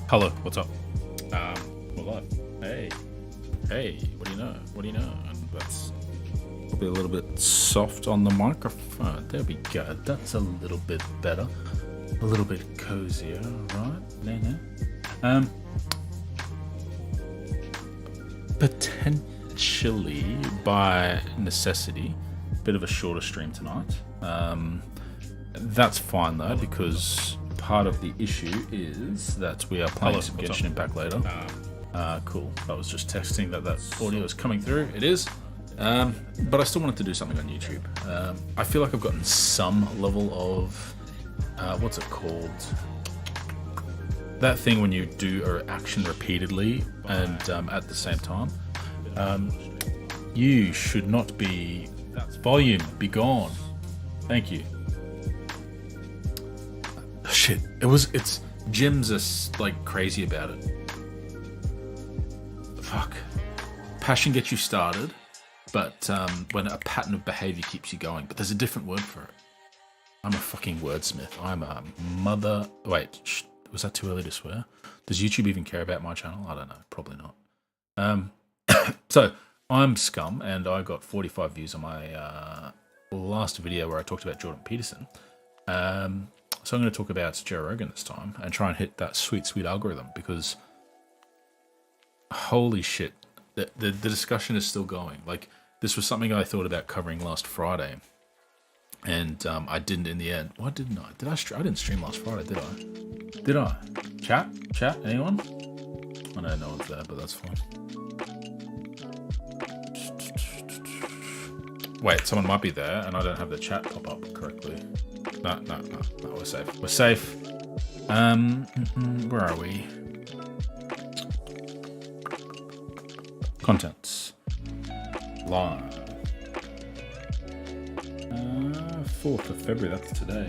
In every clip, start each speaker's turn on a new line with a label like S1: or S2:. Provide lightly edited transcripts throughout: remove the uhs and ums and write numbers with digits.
S1: Hello, what's up? We're live. Hey, what do you know? And that's probably a little bit soft on the microphone. There we go. That's a little bit better. A little bit cozier, right? No. Potentially, by necessity, a bit of a shorter stream tonight. That's fine though, because part of the issue is that we are playing some Genshin Impact later. Cool. I was just texting that audio is coming through. It is. But I still wanted to do something on YouTube. I feel like I've gotten some level of what's it called? That thing when you do an action repeatedly and at the same time. You should not be. Volume, be gone. Thank you. Shit. It's gyms are like crazy about it. Fuck. Passion gets you started, but when a pattern of behavior keeps you going. But there's a different word for it. I'm a fucking wordsmith. I'm a mother. Wait, was that too early to swear? Does YouTube even care about my channel? I don't know. Probably not. So I'm Scum, and I got 45 views on my last video where I talked about Jordan Peterson. So I'm going to talk about Joe Rogan this time and try and hit that sweet algorithm, because holy shit, the discussion is still going. Like, this was something I thought about covering last Friday, and I didn't in the end. Why didn't I? I didn't stream last Friday, did I? Did I? Chat? Anyone? I know no one's there, but that's fine. Wait, someone might be there, and I don't have the chat pop up correctly. No, we're safe. Where are we? Contents. Live. 4th of February, that's today.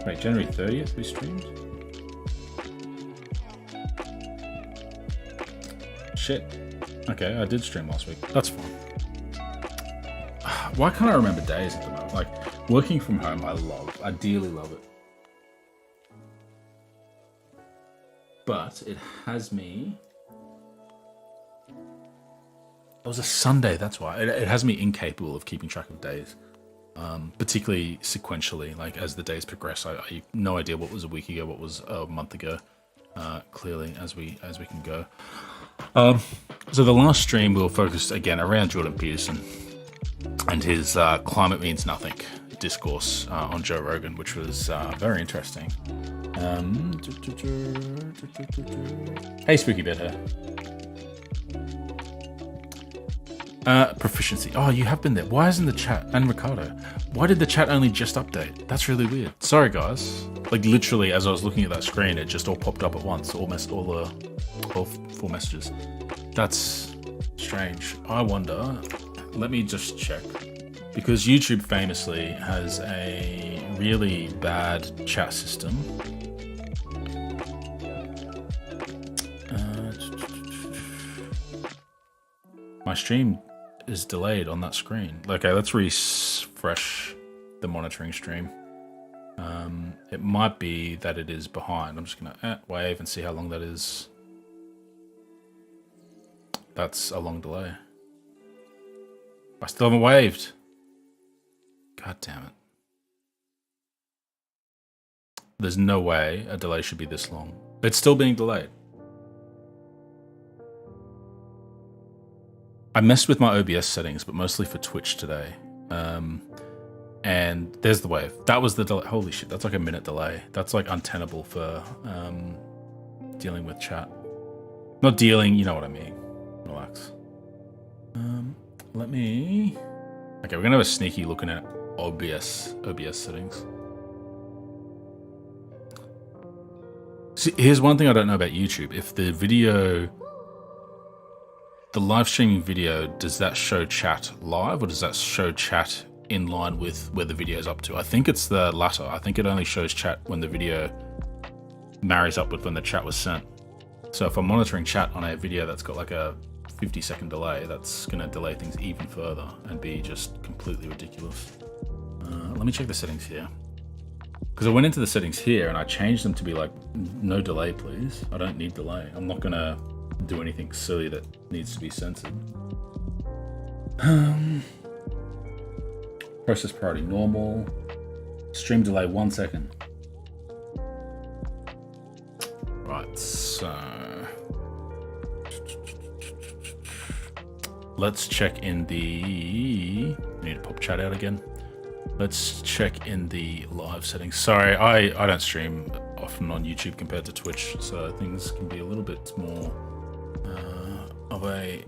S1: Wait, January 30th we streamed? Shit. Okay, I did stream last week. That's fine. Why can't I remember days at the moment? Like, working from home, I dearly love it. But it has me... It was a Sunday, that's why. It has me incapable of keeping track of days. Particularly sequentially, like as the days progress. I have no idea what was a week ago, what was a month ago. Clearly, as we can go. So the last stream we'll focus again around Jordan Peterson and his Climate Means Nothing discourse on Joe Rogan, which was very interesting. Hey, Spooky Bedhead. Proficiency. Oh, you have been there. Why isn't the chat? And Ricardo, why did the chat only just update? That's really weird. Sorry, guys. Like, literally, as I was looking at that screen, it just all popped up at once. All 4 messages. That's strange. I wonder. Let me just check. Because YouTube famously has a really bad chat system. My stream is delayed on that screen. Okay, let's refresh the monitoring stream. It might be that it is behind. I'm just gonna wave and see how long that is. That's a long delay. I still haven't waved. God damn it. There's no way a delay should be this long. It's still being delayed. I messed with my OBS settings, but mostly for Twitch today. And there's the wave. That was the delay. Holy shit, that's like a minute delay. That's like untenable for dealing with chat. Not dealing, you know what I mean. Relax. Let me... Okay, we're gonna have a sneaky looking at OBS settings. See, here's one thing I don't know about YouTube. If the video... The live streaming video, does that show chat live, or does that show chat in line with where the video is up to? I think it's the latter. I think it only shows chat when the video marries up with when the chat was sent. So if I'm monitoring chat on a video that's got like a 50-second delay, that's going to delay things even further and be just completely ridiculous. Let me check the settings here. Because I went into the settings here and I changed them to be like, no delay, please. I don't need delay. I'm not gonna do anything silly that needs to be censored. Process priority normal. Stream delay 1 second. Right, so let's check in the. I need to pop chat out again. Let's check in the live settings. Sorry, I don't stream often on YouTube compared to Twitch, so things can be a little bit more of a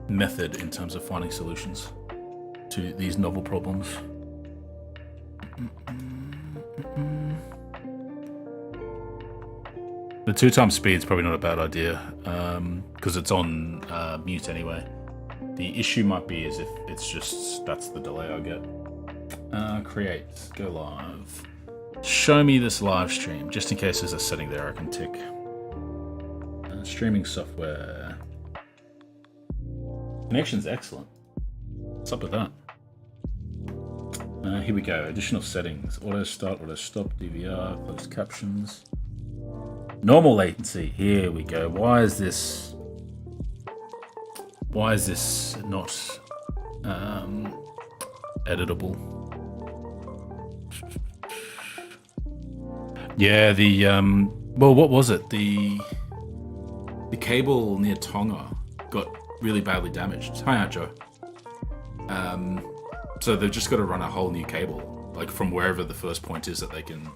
S1: method in terms of finding solutions to these novel problems. The 2x speed is probably not a bad idea because it's on mute anyway. The issue might be is if it's just, that's the delay I get. Create, go live. Show me this live stream, just in case there's a setting there I can tick. Streaming software. Connection's excellent. What's up with that? Here we go, additional settings. Auto start, auto stop, DVR, closed captions. Normal latency, here we go. Why is this not editable? Yeah, the well, what was it? The cable near Tonga got really badly damaged. Hi, Joe. So they've just got to run a whole new cable, like from wherever the first point is that they can,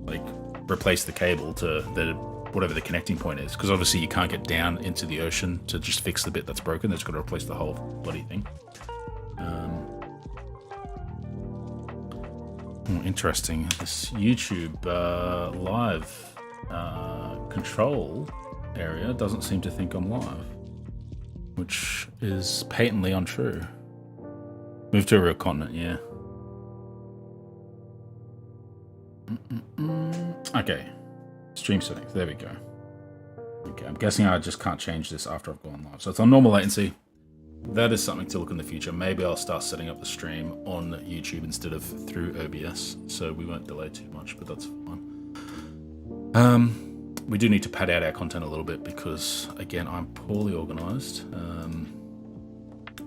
S1: like, replace the cable to whatever the connecting point is, because obviously you can't get down into the ocean to just fix the bit that's broken. They've just got to replace the whole bloody thing. Interesting. This YouTube live control area doesn't seem to think I'm live, which is patently untrue. Move to a real continent, yeah. Okay, stream settings, there we go. Okay, I'm guessing I just can't change this after I've gone live. So it's on normal latency. That is something to look in the future. Maybe I'll start setting up the stream on YouTube instead of through OBS, so we won't delay too much, but that's fine. We do need to pad out our content a little bit because, again, I'm poorly organized.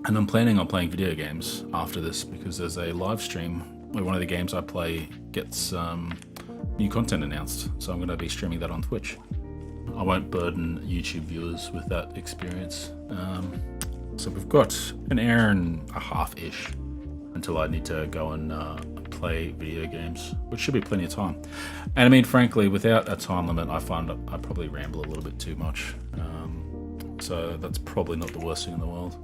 S1: And I'm planning on playing video games after this because there's a live stream where one of the games I play gets new content announced. So I'm going to be streaming that on Twitch. I won't burden YouTube viewers with that experience. So we've got an hour and a half-ish until I need to go and play video games, which should be plenty of time. And I mean, frankly, without a time limit, I find I probably ramble a little bit too much. So that's probably not the worst thing in the world.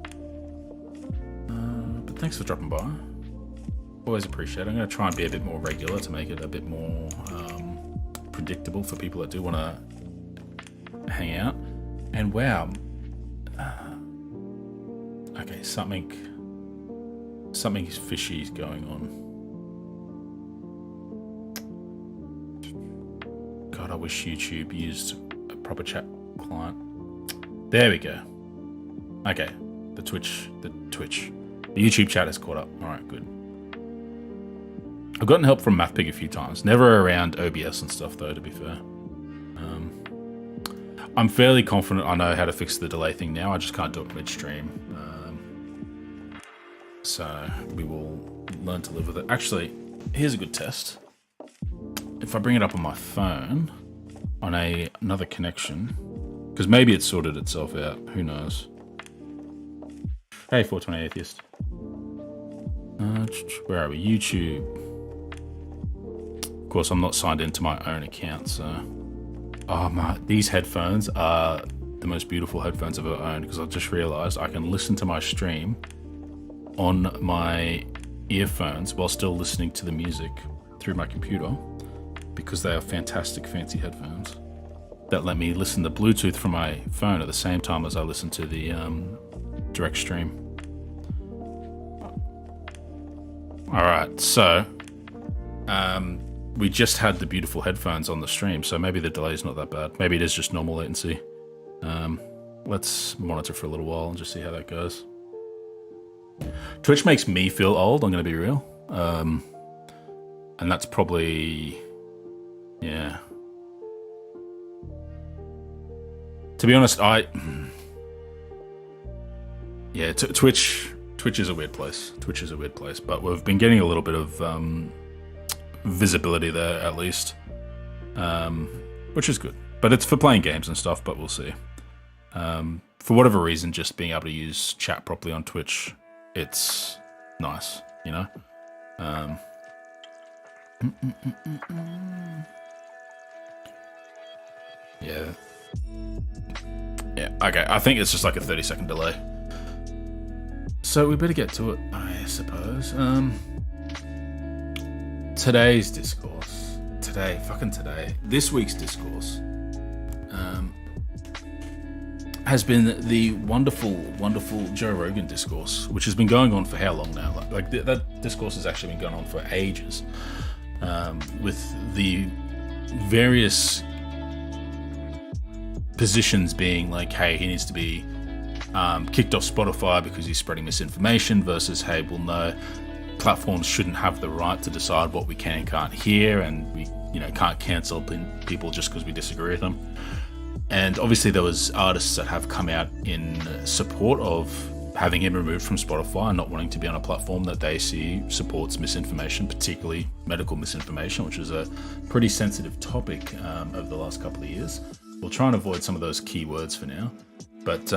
S1: But thanks for dropping by. Always appreciate it. I'm going to try and be a bit more regular to make it a bit more predictable for people that do want to hang out. And wow. Okay, something fishy is going on. God, I wish YouTube used a proper chat client. There we go. Okay, the YouTube chat is caught up. All right, good. I've gotten help from MathPig a few times. Never around OBS and stuff, though, to be fair. I'm fairly confident I know how to fix the delay thing now. I just can't do it midstream. So we will learn to live with it. Actually, here's a good test. If I bring it up on my phone on another connection, because maybe it's sorted itself out. Who knows? Hey, 420 Atheist. Where are we? YouTube. Of course, I'm not signed into my own account, so... Oh, these headphones are the most beautiful headphones I've ever owned, because I just realized I can listen to my stream on my earphones while still listening to the music through my computer, because they are fantastic, fancy headphones that let me listen to Bluetooth from my phone at the same time as I listen to the direct stream. All right, so we just had the beautiful headphones on the stream, so maybe the delay is not that bad. Maybe it is just normal latency. Let's monitor for a little while and just see how that goes. Twitch makes me feel old, I'm going to be real. And that's probably, yeah. To be honest, Twitch is a weird place. Twitch is a weird place, but we've been getting a little bit of visibility there, at least, which is good. But it's for playing games and stuff, but we'll see. For whatever reason, just being able to use chat properly on Twitch, it's nice, you know? Yeah. Yeah, okay, I think it's just like a 30-second delay. So we better get to it, I suppose. Today's discourse. This week's discourse has been the wonderful, wonderful Joe Rogan discourse, which has been going on for how long now? Like that discourse has actually been going on for ages, with the various positions being like, hey, he needs to be kicked off Spotify because he's spreading misinformation, versus, hey, well, no, platforms shouldn't have the right to decide what we can and can't hear, and we, can't cancel people just because we disagree with them. And obviously there was artists that have come out in support of having him removed from Spotify and not wanting to be on a platform that they see supports misinformation, particularly medical misinformation, which is a pretty sensitive topic over the last couple of years. We'll try and avoid some of those key words for now. But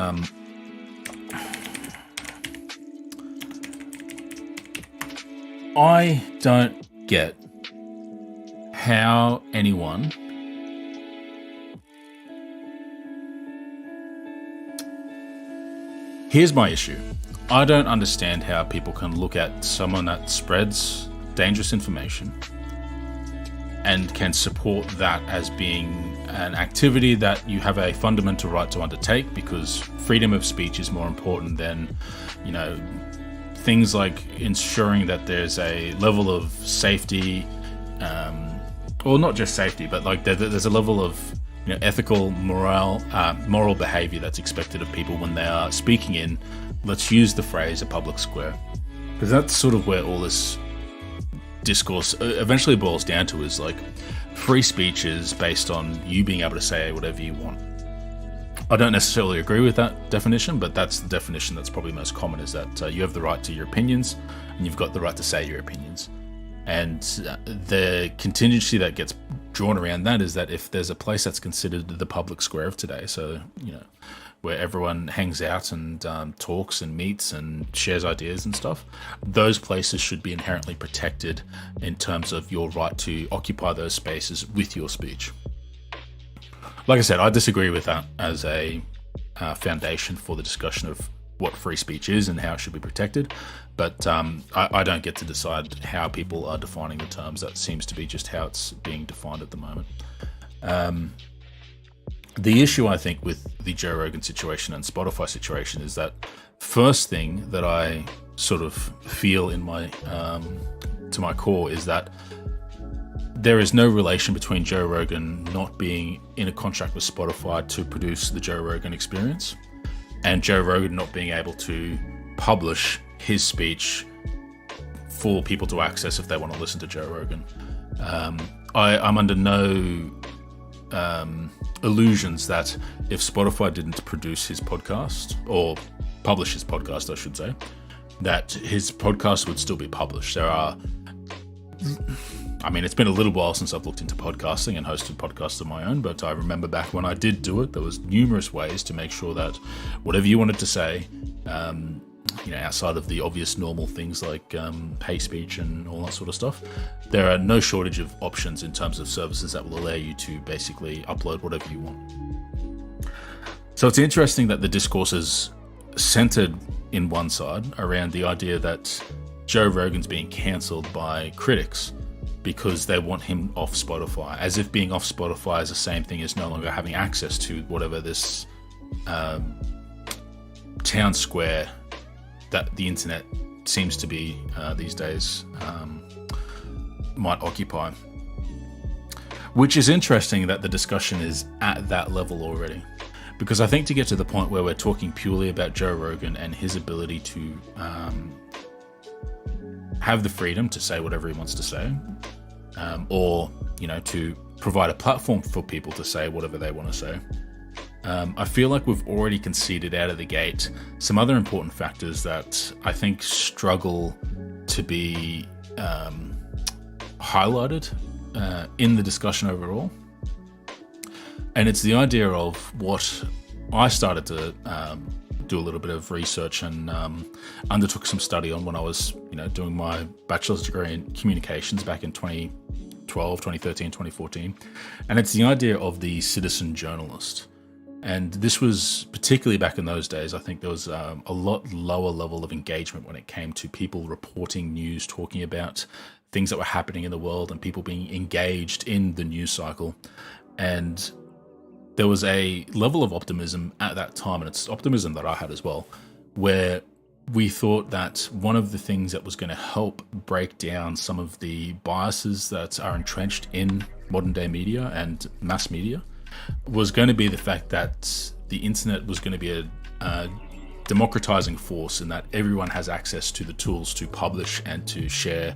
S1: I don't get how anyone Here's my issue. I don't understand how people can look at someone that spreads dangerous information and can support that as being an activity that you have a fundamental right to undertake, because freedom of speech is more important than, things like ensuring that there's a level of safety, or not just safety, but like there's a level of ethical, moral behavior that's expected of people when they are speaking in, let's use the phrase, a public square. Because that's sort of where all this discourse eventually boils down to, is like free speech is based on you being able to say whatever you want. I don't necessarily agree with that definition, but that's the definition that's probably most common, is that you have the right to your opinions and you've got the right to say your opinions. And the contingency that gets drawn around that is that if there's a place that's considered the public square of today, so, where everyone hangs out and talks and meets and shares ideas and stuff, those places should be inherently protected in terms of your right to occupy those spaces with your speech. Like I said, I disagree with that as a foundation for the discussion of what free speech is and how it should be protected. But I don't get to decide how people are defining the terms. That seems to be just how it's being defined at the moment. The issue, I think, with the Joe Rogan situation and Spotify situation is that first thing that I sort of feel in my to my core is that there is no relation between Joe Rogan not being in a contract with Spotify to produce the Joe Rogan experience and Joe Rogan not being able to publish his speech for people to access if they want to listen to Joe Rogan. I'm under no illusions that if Spotify didn't produce his podcast, or publish his podcast, I should say, that his podcast would still be published. It's been a little while since I've looked into podcasting and hosted podcasts of my own, but I remember back when I did do it, there was numerous ways to make sure that whatever you wanted to say, outside of the obvious normal things like hate speech and all that sort of stuff, there are no shortage of options in terms of services that will allow you to basically upload whatever you want. So it's interesting that the discourse is centered in one side around the idea that Joe Rogan's being cancelled by critics because they want him off Spotify, as if being off Spotify is the same thing as no longer having access to whatever this town square that the internet seems to be these days might occupy. Which is interesting that the discussion is at that level already. Because I think to get to the point where we're talking purely about Joe Rogan and his ability to have the freedom to say whatever he wants to say, or, to provide a platform for people to say whatever they want to say. I feel like we've already conceded out of the gate some other important factors that I think struggle to be highlighted in the discussion overall. And it's the idea of what I started to do a little bit of research and undertook some study on when I was, doing my bachelor's degree in communications back in 2012, 2013, 2014. And it's the idea of the citizen journalist. And this was particularly back in those days. I think there was a lot lower level of engagement when it came to people reporting news, talking about things that were happening in the world and people being engaged in the news cycle. And there was a level of optimism at that time, and it's optimism that I had as well, where we thought that one of the things that was going to help break down some of the biases that are entrenched in modern day media and mass media was going to be the fact that the internet was going to be a democratizing force, in that everyone has access to the tools to publish and to share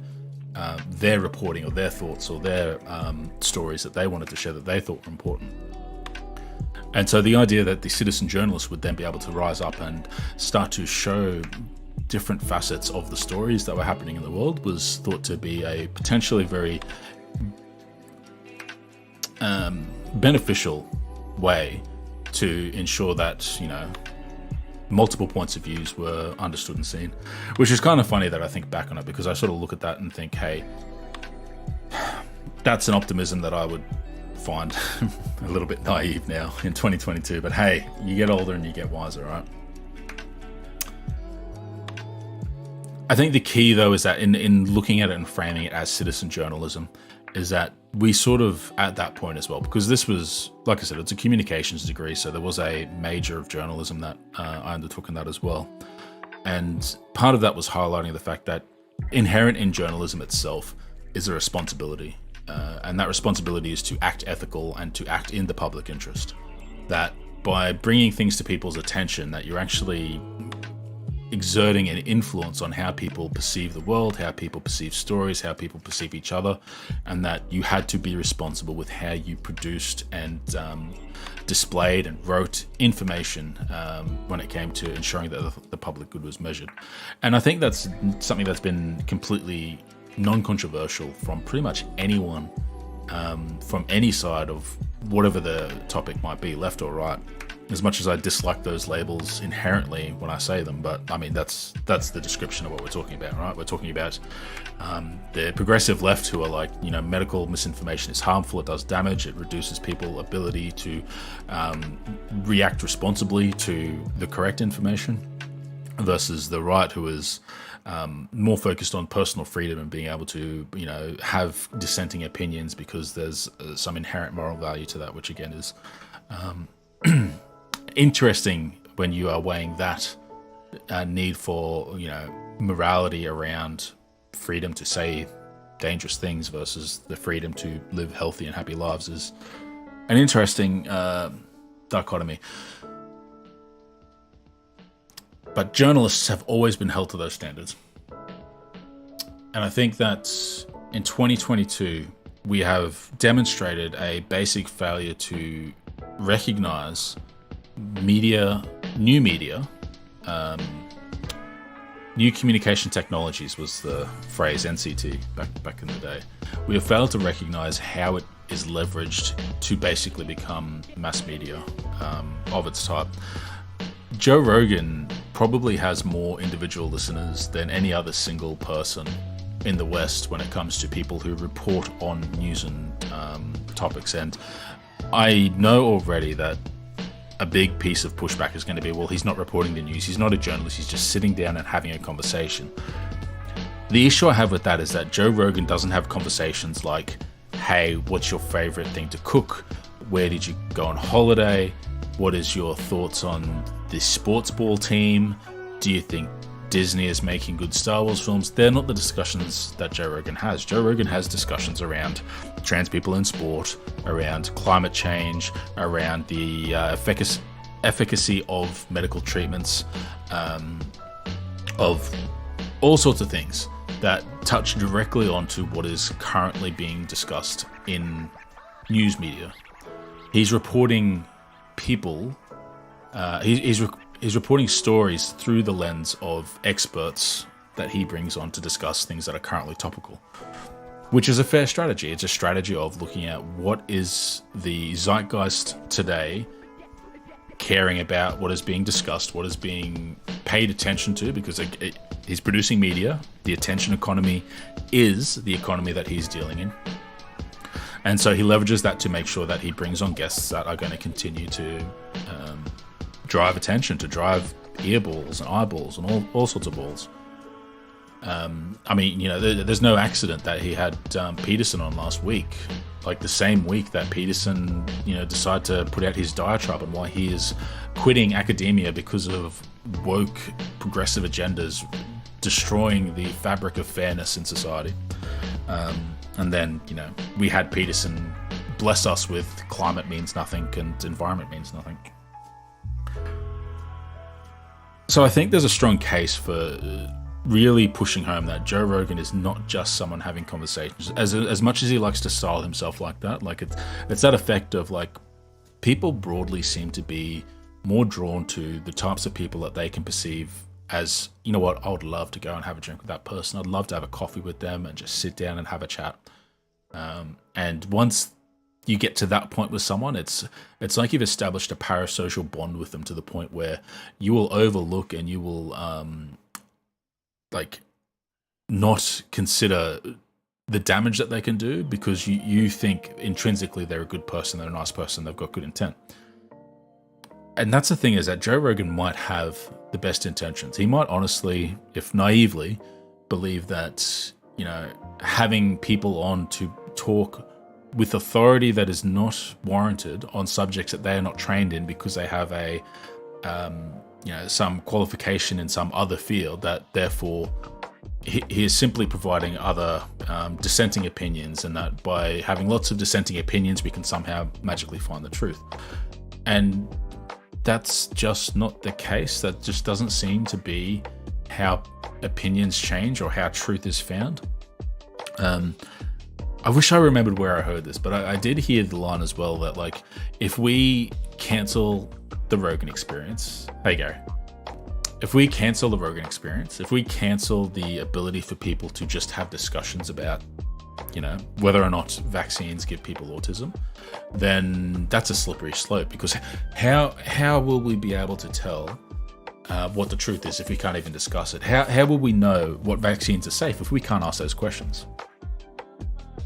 S1: their reporting or their thoughts or their stories that they wanted to share that they thought were important. And so the idea that the citizen journalist would then be able to rise up and start to show different facets of the stories that were happening in the world was thought to be a potentially very beneficial way to ensure that, multiple points of views were understood and seen, which is kind of funny that I think back on it, because I sort of look at that and think, hey, that's an optimism that I would find a little bit naive now in 2022, but hey, you get older and you get wiser, right? I think the key though is that in looking at it and framing it as citizen journalism is that we sort of at that point as well, because this was, like I said, it's a communications degree, so there was a major of journalism that I undertook in that as well. And part of that was highlighting the fact that inherent in journalism itself is a responsibility. And that responsibility is to act ethical and to act in the public interest. That by bringing things to people's attention, that you're actually exerting an influence on how people perceive the world, how people perceive stories, how people perceive each other, and that you had to be responsible with how you produced and displayed and wrote information when it came to ensuring that the public good was measured. And I think that's something that's been completely non-controversial from pretty much anyone from any side of whatever the topic might be, left or right, as much as I dislike those labels inherently when I say them. But I mean, that's the description of what we're talking about, right? We're talking about the progressive left, who are like, medical misinformation is harmful, it does damage, it reduces people's ability to react responsibly to the correct information, versus the right, who is more focused on personal freedom and being able to, have dissenting opinions because there's some inherent moral value to that, which again is interesting when you are weighing that need for, morality around freedom to say dangerous things versus the freedom to live healthy and happy lives is an interesting dichotomy. But journalists have always been held to those standards. And I think that in 2022, we have demonstrated a basic failure to recognize new communication technologies was the phrase, NCT, back in the day. We have failed to recognize how it is leveraged to basically become mass media of its type. Joe Rogan probably has more individual listeners than any other single person in the West when it comes to people who report on news and topics. And I know already that a big piece of pushback is going to be, well, he's not reporting the news, he's not a journalist, he's just sitting down and having a conversation. The issue I have with that is that Joe Rogan doesn't have conversations like, hey, what's your favorite thing to cook? Where did you go on holiday? What is your thoughts on this sports ball team? Do you think Disney is making good Star Wars films? They're not the discussions that Joe Rogan has. Joe Rogan has discussions around trans people in sport, around climate change, around the efficacy of medical treatments, of all sorts of things. that touch directly onto what is currently being discussed in news media. He's reporting people. He's reporting stories through the lens of experts that he brings on to discuss things that are currently topical, which is a fair strategy. It's a strategy of looking at what is the zeitgeist today, caring about what is being discussed, what is being paid attention to, because he's producing media. The attention economy is the economy that he's dealing in. And so he leverages that to make sure that he brings on guests that are going to continue to drive attention, to drive earballs and eyeballs and all sorts of balls. I mean, you know, there's no accident that he had Peterson on last week, like the same week that Peterson, you know, decided to put out his diatribe on why he is quitting academia because of woke progressive agendas destroying the fabric of fairness in society. And then, you know, we had Peterson bless us with climate means nothing and environment means nothing. So I think there's a strong case for really pushing home that Joe Rogan is not just someone having conversations. As much as he likes to style himself like that, like it's that effect of like people broadly seem to be more drawn to the types of people that they can perceive as, you know what, I would love to go and have a drink with that person. I'd love to have a coffee with them and just sit down and have a chat. And once you get to that point with someone, it's like you've established a parasocial bond with them to the point where you will overlook and you will like not consider the damage that they can do because you think intrinsically they're a good person, they're a nice person, they've got good intent. And that's the thing, is that Joe Rogan might have the best intentions. He might honestly, if naively, believe that, you know, having people on to talk with authority that is not warranted on subjects that they are not trained in because they have a you know, some qualification in some other field, that therefore he is simply providing other dissenting opinions, and that by having lots of dissenting opinions we can somehow magically find the truth. And that's just not the case. That just doesn't seem to be how opinions change or how truth is found. I wish I remembered where I heard this, but I did hear the line as well that, like, if we cancel the Rogan experience, hey Gary, if we cancel the Rogan experience, if we cancel the ability for people to just have discussions about, you know, whether or not vaccines give people autism, then that's a slippery slope, because how will we be able to tell what the truth is if we can't even discuss it? How will we know what vaccines are safe if we can't ask those questions?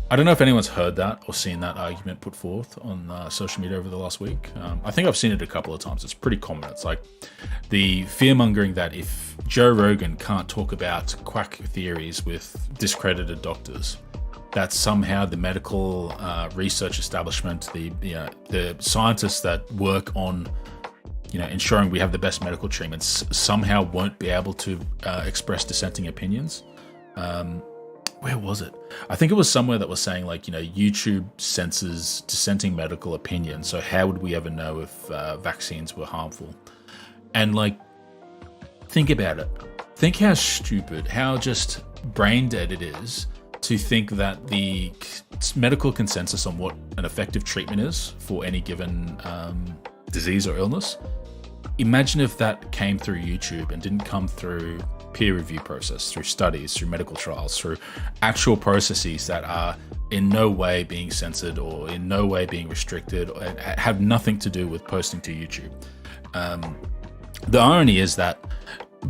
S1: I don't know if anyone's heard that or seen that argument put forth on social media over the last week. I think I've seen it a couple of times. It's pretty common. It's like the fear-mongering that if Joe Rogan can't talk about quack theories with discredited doctors, that somehow the medical research establishment, the scientists that work on, you know, ensuring we have the best medical treatments, somehow won't be able to express dissenting opinions. Where was it? I think it was somewhere that was saying, like, you know, YouTube censors dissenting medical opinion, so how would we ever know if vaccines were harmful? And, like, think about it. Think how stupid, how just brain dead it is to think that the medical consensus on what an effective treatment is for any given disease or illness. Imagine if that came through YouTube and didn't come through peer review process, through studies, through medical trials, through actual processes that are in no way being censored or in no way being restricted, or have nothing to do with posting to YouTube. The irony is that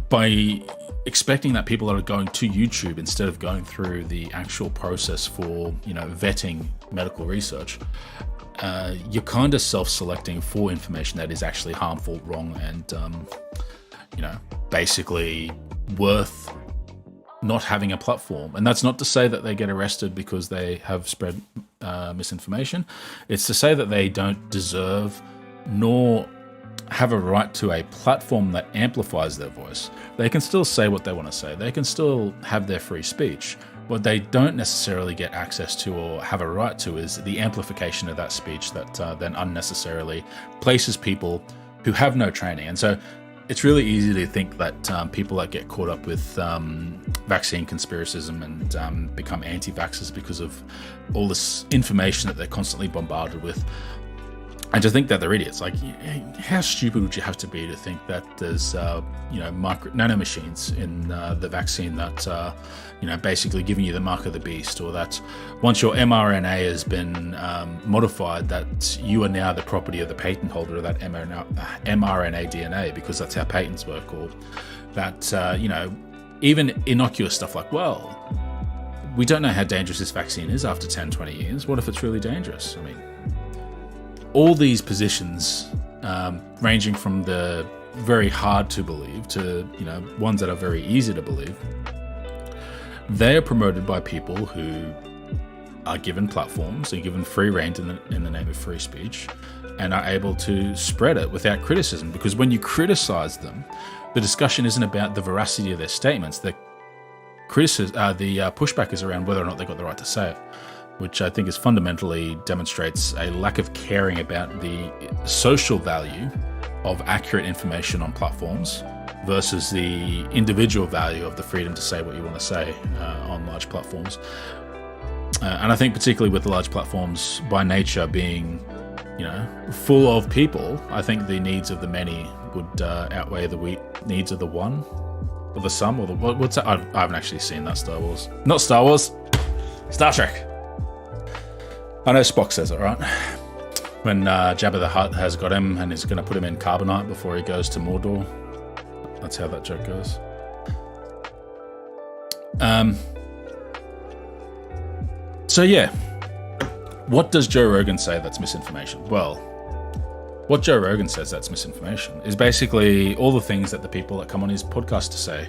S1: by expecting that people are going to YouTube instead of going through the actual process for, you know, vetting medical research, you're kind of self-selecting for information that is actually harmful, wrong, and you know, basically worth not having a platform. And that's not to say that they get arrested because they have spread misinformation. It's to say that they don't deserve nor have a right to a platform that amplifies their voice. They can still say what they want to say. They can still have their free speech. What they don't necessarily get access to or have a right to is the amplification of that speech that then unnecessarily places people who have no training. And so it's really easy to think that people that get caught up with vaccine conspiracism and become anti-vaxxers because of all this information that they're constantly bombarded with, and to think that they're idiots. Like, how stupid would you have to be to think that there's nano machines in the vaccine that basically giving you the mark of the beast, or that once your mRNA has been modified, that you are now the property of the patent holder of that mRNA DNA, because that's how patents work, or that even innocuous stuff like, well, we don't know how dangerous this vaccine is after 10, 20 years. What if it's really dangerous? I mean, all these positions, ranging from the very hard to believe to ones that are very easy to believe, they are promoted by people who are given platforms and given free rein in the name of free speech, and are able to spread it without criticism. Because when you criticize them, the discussion isn't about the veracity of their statements. The pushback is around whether or not they got the right to say it, which I think is fundamentally demonstrates a lack of caring about the social value of accurate information on platforms versus the individual value of the freedom to say what you want to say on large platforms. And I think particularly with the large platforms by nature being, full of people, I think the needs of the many would outweigh the needs of the one, or the some, or the what's that? I haven't actually seen that Star Wars. Not Star Wars, Star Trek. I know Spock says it, right? When Jabba the Hutt has got him and is going to put him in carbonite before he goes to Mordor. That's how that joke goes. So yeah, what does Joe Rogan say that's misinformation? Well, what Joe Rogan says that's misinformation is basically all the things that the people that come on his podcast to say,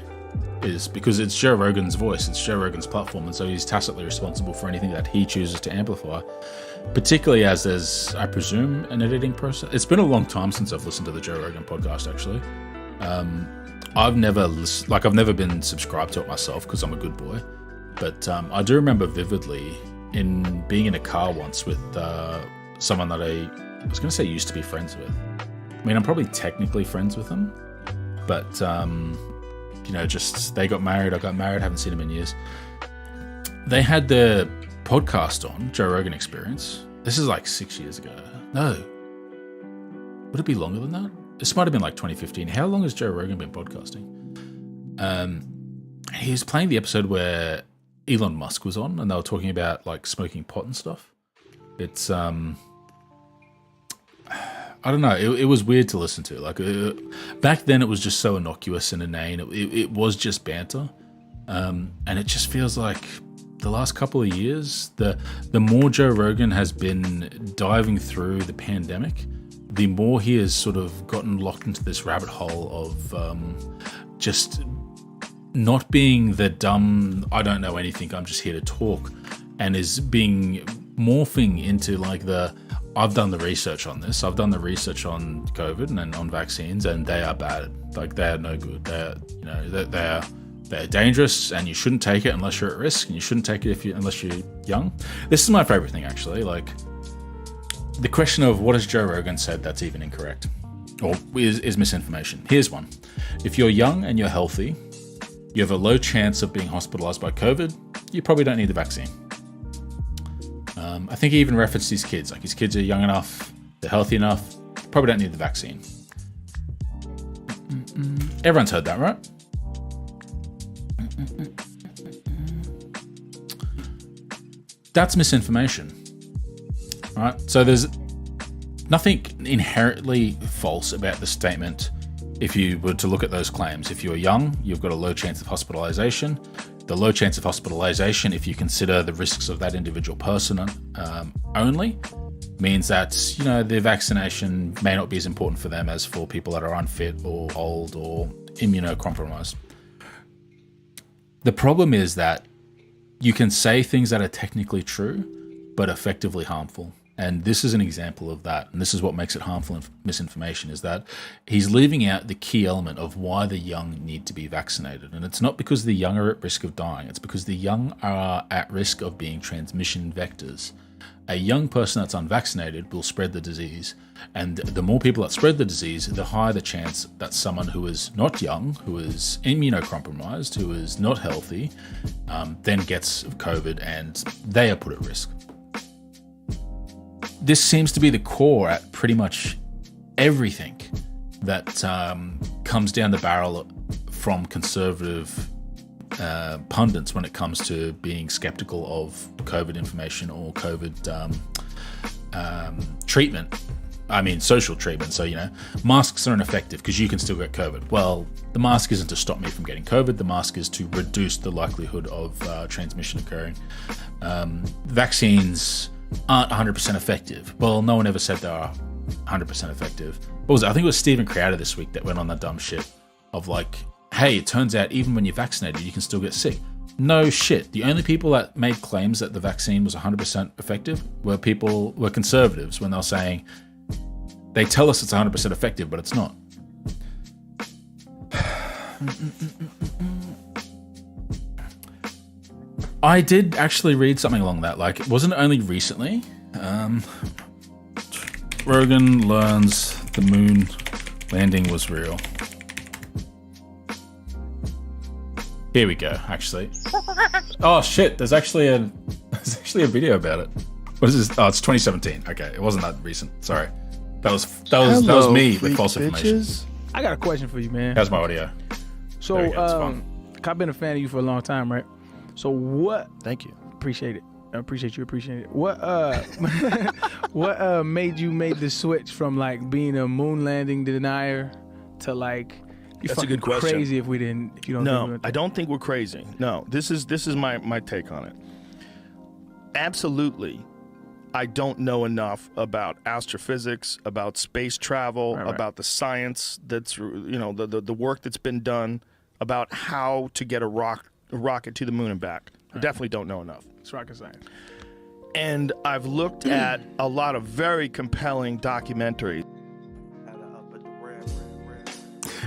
S1: is because it's Joe Rogan's voice, it's Joe Rogan's platform, and so he's tacitly responsible for anything that he chooses to amplify, particularly as there's, I presume, an editing process. It's been a long time since I've listened to the Joe Rogan podcast, actually. I've never been subscribed to it myself because I'm a good boy, but I do remember vividly in being in a car once with someone that I was going to say used to be friends with. I mean, I'm probably technically friends with them, but just they got married, I got married, haven't seen them in years. They had the podcast on, Joe Rogan Experience. This is like 6 years ago. No. Would it be longer than that? This might have been like 2015. How long has Joe Rogan been podcasting? He was playing the episode where Elon Musk was on, and they were talking about like smoking pot and stuff. It's I don't know. It was weird to listen to. Like back then, it was just so innocuous and inane. It was just banter, and it just feels like the last couple of years, the more Joe Rogan has been diving through the pandemic, the more he has sort of gotten locked into this rabbit hole of just not being the dumb, I don't know anything, I'm just here to talk, and is morphing into like I've done the research on this. I've done the research on COVID and on vaccines, and they are bad. Like, they are no good. They're dangerous, and you shouldn't take it unless you're at risk, and you shouldn't take it unless you're young. This is my favorite thing, actually. Like, the question of what has Joe Rogan said that's even incorrect or is misinformation. Here's one: if you're young and you're healthy, you have a low chance of being hospitalized by COVID. You probably don't need the vaccine. I think he even referenced his kids. Like, his kids are young enough, they're healthy enough, probably don't need the vaccine. Everyone's heard that, right? That's misinformation, right? So there's nothing inherently false about the statement if you were to look at those claims. If you're young, you've got a low chance of hospitalization. The low chance of hospitalization, if you consider the risks of that individual person only, means that, the vaccination may not be as important for them as for people that are unfit or old or immunocompromised. The problem is that you can say things that are technically true, but effectively harmful. And this is an example of that. And this is what makes it harmful misinformation, is that he's leaving out the key element of why the young need to be vaccinated. And it's not because the young are at risk of dying. It's because the young are at risk of being transmission vectors. a young person that's unvaccinated will spread the disease. And the more people that spread the disease, the higher the chance that someone who is not young, who is immunocompromised, who is not healthy, then gets COVID and they are put at risk. This seems to be the core at pretty much everything that comes down the barrel from conservative pundits when it comes to being skeptical of COVID information or COVID treatment. I mean, social treatment. So, masks are ineffective because you can still get COVID. Well, the mask isn't to stop me from getting COVID. The mask is to reduce the likelihood of transmission occurring. Vaccines aren't 100% effective. Well, no one ever said they are 100% effective. What was it? I think it was Stephen Crowder this week that went on that dumb shit of like, hey, it turns out even when you're vaccinated, you can still get sick. No shit. The only people that made claims that the vaccine was 100% effective were conservatives when they were saying, they tell us it's 100% effective, but it's not. I did actually read something along that. Like, wasn't it only recently? Rogan learns the moon landing was real. Here we go, actually. Oh shit, there's actually a video about it. What is this? Oh, it's 2017. Okay, it wasn't that recent. Sorry. That was me with false information.
S2: I got a question for you, man.
S1: How's my audio?
S2: So, I've been a fan of you for a long time, right? So what?
S3: Thank you.
S2: Appreciate it. I appreciate it. What what made you make the switch from like being a moon landing denier to like
S3: That's a good question.
S2: Crazy if you don't.
S3: No, I don't think we're crazy. No, this is my take on it. Absolutely, I don't know enough about astrophysics, about space travel, about the science that's the work that's been done, about how to get a rocket to the moon and back. I definitely don't know enough.
S2: It's rocket science.
S3: And I've looked at a lot of very compelling documentaries.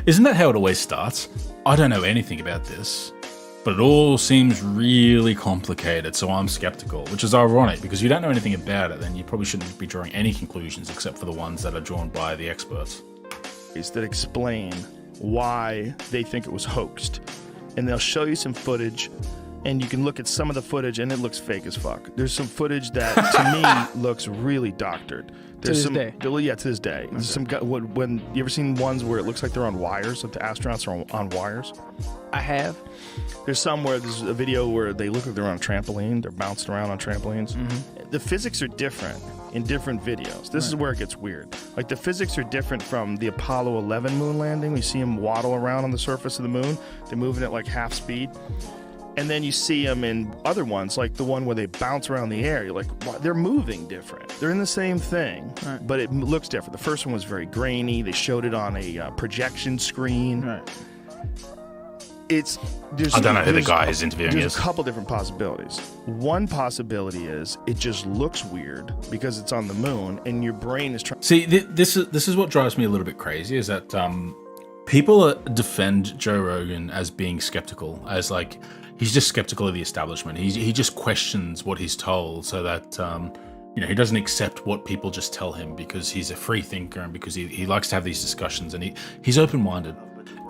S1: Isn't that how it always starts? I don't know anything about this, but it all seems really complicated, so I'm skeptical, which is ironic because you don't know anything about it, then you probably shouldn't be drawing any conclusions except for the ones that are drawn by the experts.
S3: That explain why they think it was hoaxed. And they'll show you some footage, and you can look at some of the footage, and it looks fake as fuck. There's some footage that, to me, looks really doctored. There's
S2: to this day?
S3: Yeah, to this day. There's some when you ever seen ones where it looks like they're on wires, like the astronauts are on wires?
S2: I have.
S3: There's some where there's a video where they look like they're on a trampoline. They're bouncing around on trampolines. Mm-hmm. The physics are different in different videos. This is where it gets weird. Like the physics are different from the Apollo 11 moon landing. We see them waddle around on the surface of the moon. They're moving at like half speed. And then you see them in other ones, like the one where they bounce around the air. You're like, wow, they're moving different. They're in the same thing, but it looks different. The first one was very grainy. They showed it on a projection screen.
S2: Right.
S1: I don't know who the guy who's interviewing is.
S3: There's a couple different possibilities. One possibility is it just looks weird because it's on the moon, and your brain is trying.
S1: See, this is what drives me a little bit crazy. Is that people defend Joe Rogan as being skeptical, as like he's just skeptical of the establishment. He just questions what he's told, so that he doesn't accept what people just tell him because he's a free thinker and because he likes to have these discussions and he's open-minded.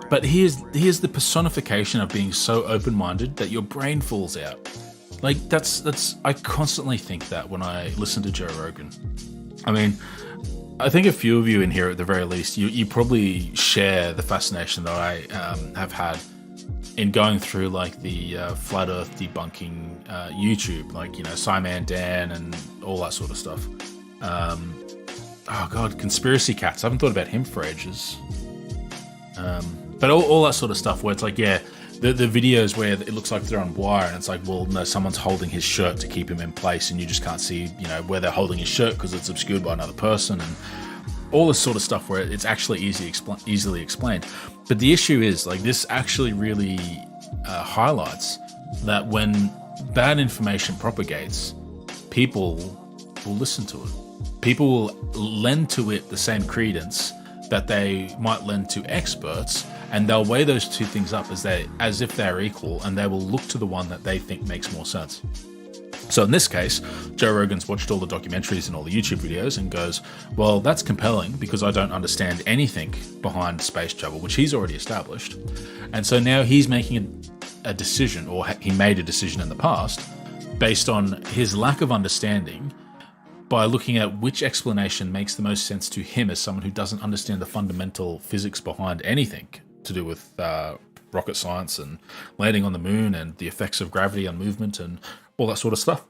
S1: But he is the personification of being so open-minded that your brain falls out. Like that's I constantly think that when I listen to Joe Rogan. I mean, I think a few of you in here at the very least, you probably share the fascination that I have had in going through like the flat Earth debunking YouTube, like Simon Dan and all that sort of stuff. Oh god, conspiracy cats. I haven't thought about him for ages. But all that sort of stuff where it's like, yeah, the videos where it looks like they're on wire and it's like, well, no, someone's holding his shirt to keep him in place and you just can't see, where they're holding his shirt because it's obscured by another person and all this sort of stuff where it's actually easily explained. But the issue is, like, this actually really highlights that when bad information propagates, people will listen to it. People will lend to it the same credence that they might lend to experts, and they'll weigh those two things up as if they're equal, and they will look to the one that they think makes more sense. So in this case, Joe Rogan's watched all the documentaries and all the YouTube videos and goes, well, that's compelling because I don't understand anything behind space travel, which he's already established. And so now he's making a decision, or he made a decision in the past, based on his lack of understanding, by looking at which explanation makes the most sense to him as someone who doesn't understand the fundamental physics behind anything to do with rocket science and landing on the moon and the effects of gravity on movement and all that sort of stuff,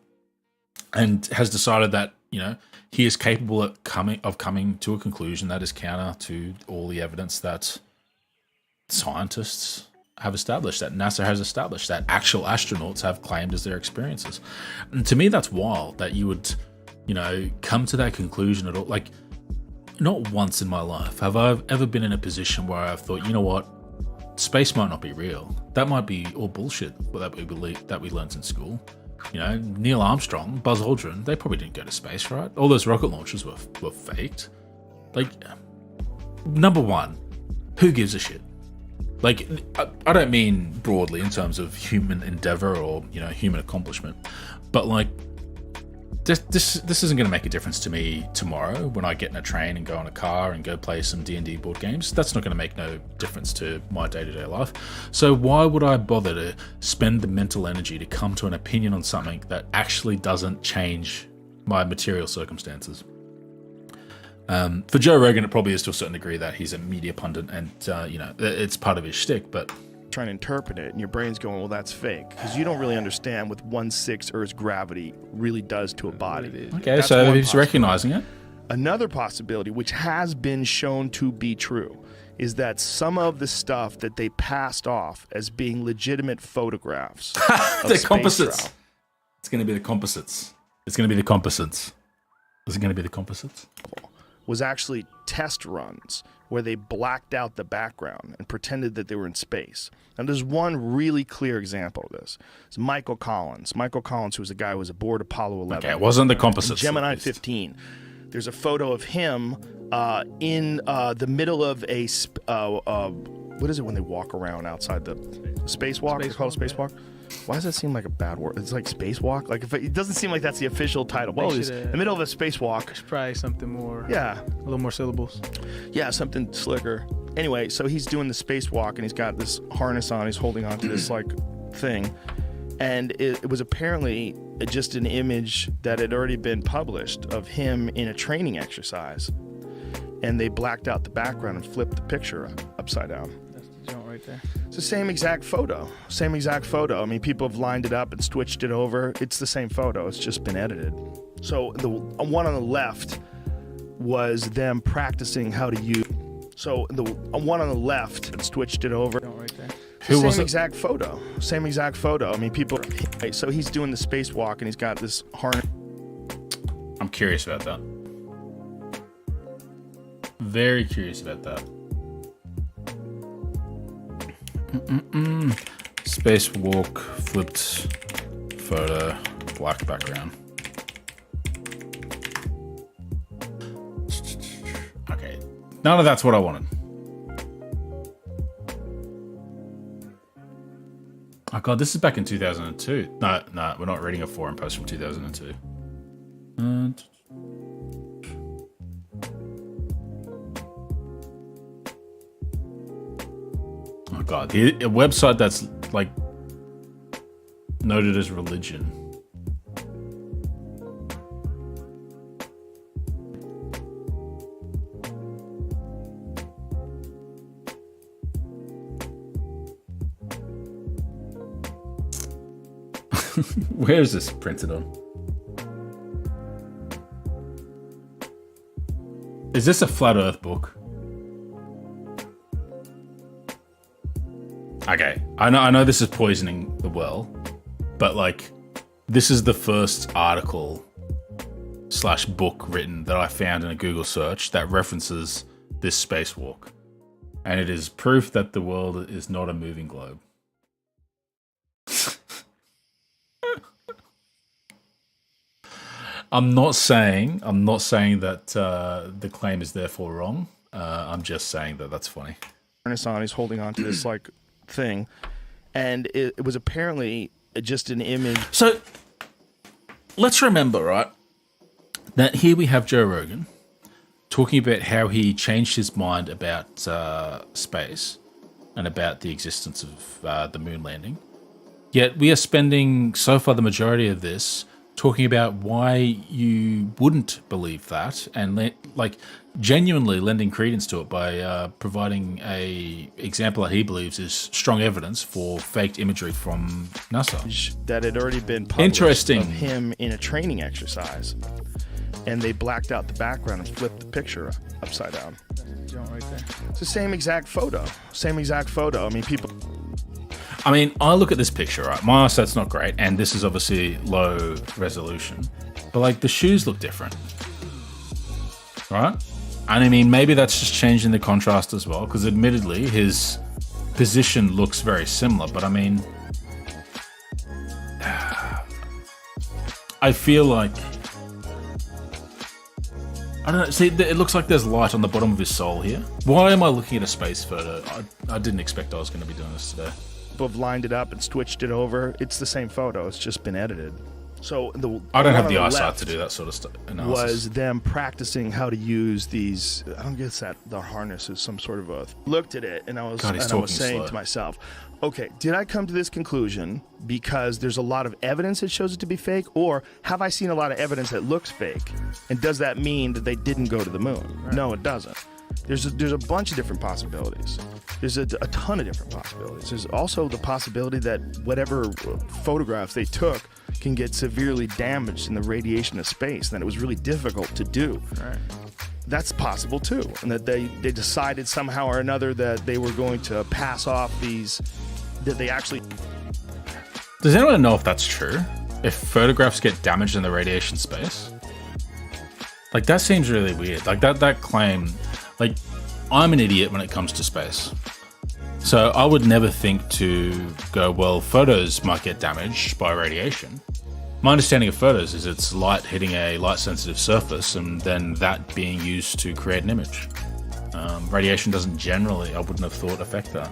S1: and has decided that, you know, he is capable of coming to a conclusion that is counter to all the evidence that scientists have established, that NASA has established, that actual astronauts have claimed as their experiences. And to me, that's wild that you would, you know, come to that conclusion at all. Like, not once in my life have I ever been in a position where I've thought, you know what, space might not be real. That might be all bullshit that we learned in school. You know, Neil Armstrong, Buzz Aldrin, they probably didn't go to space, right? All those rocket launches were faked. Like, number one, who gives a shit? Like, I don't mean broadly in terms of human endeavor or, you know, human accomplishment, but like, this isn't going to make a difference to me tomorrow when I get in a train and go in a car and go play some D&D board games. That's not going to make no difference to my day-to-day life. So why would I bother to spend the mental energy to come to an opinion on something that actually doesn't change my material circumstances? For Joe Rogan, it probably is to a certain degree that he's a media pundit and, you know, it's part of his shtick, but
S3: trying to interpret it, and your brain's going, well, that's fake, because you don't really understand what 1/6 Earth's gravity really does to a body.
S1: Okay, so he's recognizing it.
S3: Another possibility, which has been shown to be true, is that some of the stuff that they passed off as being legitimate photographs of
S1: the
S3: space
S1: composites.
S3: travel,
S1: It's going to be the composites. It's going to be the composites. Is it going to be the composites?
S3: was actually test runs where they blacked out the background and pretended that they were in space. And there's one really clear example of this. It's Michael Collins. Michael Collins, who was a guy who was aboard Apollo 11.
S1: Okay, it wasn't the composites.
S3: Gemini 15. There's a photo of him in the middle of a what is it when they walk around outside the spacewalk? They call it spacewalk. Why does that seem like a bad word? It's like spacewalk. Like, if it doesn't seem like that's the official title. Well, it's in the middle of a spacewalk.
S2: It's probably something more.
S3: Yeah,
S2: a little more syllables.
S3: Yeah, something slicker. Anyway, so he's doing the spacewalk and he's got this harness on. He's holding onto this like thing, and it was apparently just an image that had already been published of him in a training exercise, and they blacked out the background and flipped the picture upside down.
S2: That's the joint right there.
S3: It's the same exact photo. Same exact photo. I mean, people have lined it up and switched it over. It's the same photo. It's just been edited. So the one on the left was them practicing how to use. So the one on the left and switched it over.
S2: Right there.
S1: Who was it?
S3: Same exact photo. Same exact photo. I mean, people. So he's doing the spacewalk and he's got this harness.
S1: I'm curious about that. Very curious about that. Spacewalk, flipped photo, black background. Okay, none of that's what I wanted. Oh god, this is back in 2002. No, we're not reading a forum post from 2002. Oh god, a website that's like noted as religion. Where is this printed on? Is this a flat earth book? Okay, I know this is poisoning the well, but like, this is the first article / book written that I found in a Google search that references this spacewalk, and it is proof that the world is not a moving globe. I'm not saying that the claim is therefore wrong. I'm just saying that that's funny.
S3: He's holding on to this like thing, and it was apparently just an image.
S1: So let's remember, right, that here we have Joe Rogan talking about how he changed his mind about space and about the existence of the moon landing. Yet we are spending so far the majority of this talking about why you wouldn't believe that, and genuinely lending credence to it by providing a example that he believes is strong evidence for faked imagery from NASA.
S3: That had already been published
S1: Interesting.
S3: Of him in a training exercise, and they blacked out the background and flipped the picture upside down.
S2: Right there.
S3: It's the same exact photo. I mean, people.
S1: I look at this picture, right? My eyesight's not great, and this is obviously low resolution, but the shoes look different, right? And I mean, maybe that's just changing the contrast as well, because admittedly his position looks very similar, but I mean, I feel like, I don't know, see, it looks like there's light on the bottom of his sole here. Why am I looking at a space photo? I didn't expect I was going to be doing this today.
S3: People have lined it up and switched it over. It's the same photo. It's just been edited. So
S1: I don't have the eyesight to do that sort of stuff.
S3: Was them practicing how to use these. I don't guess that the harness is some sort of a. Looked at it and I was saying to myself, okay, did I come to this conclusion because there's a lot of evidence that shows it to be fake, or have I seen a lot of evidence that looks fake? And does that mean that they didn't go to the moon? Right. No, it doesn't. There's a bunch of different possibilities. There's a ton of different possibilities. There's also the possibility that whatever photographs they took can get severely damaged in the radiation of space, and that it was really difficult to do.
S2: Right.
S3: That's possible too, and that they decided somehow or another that they were going to pass off these, that they actually...
S1: Does anyone know if that's true? If photographs get damaged in the radiation space? That seems really weird. That claim... I'm an idiot when it comes to space. So I would never think to go, well, photos might get damaged by radiation. My understanding of photos is it's light hitting a light-sensitive surface and then that being used to create an image. Radiation doesn't generally, I wouldn't have thought, affect that.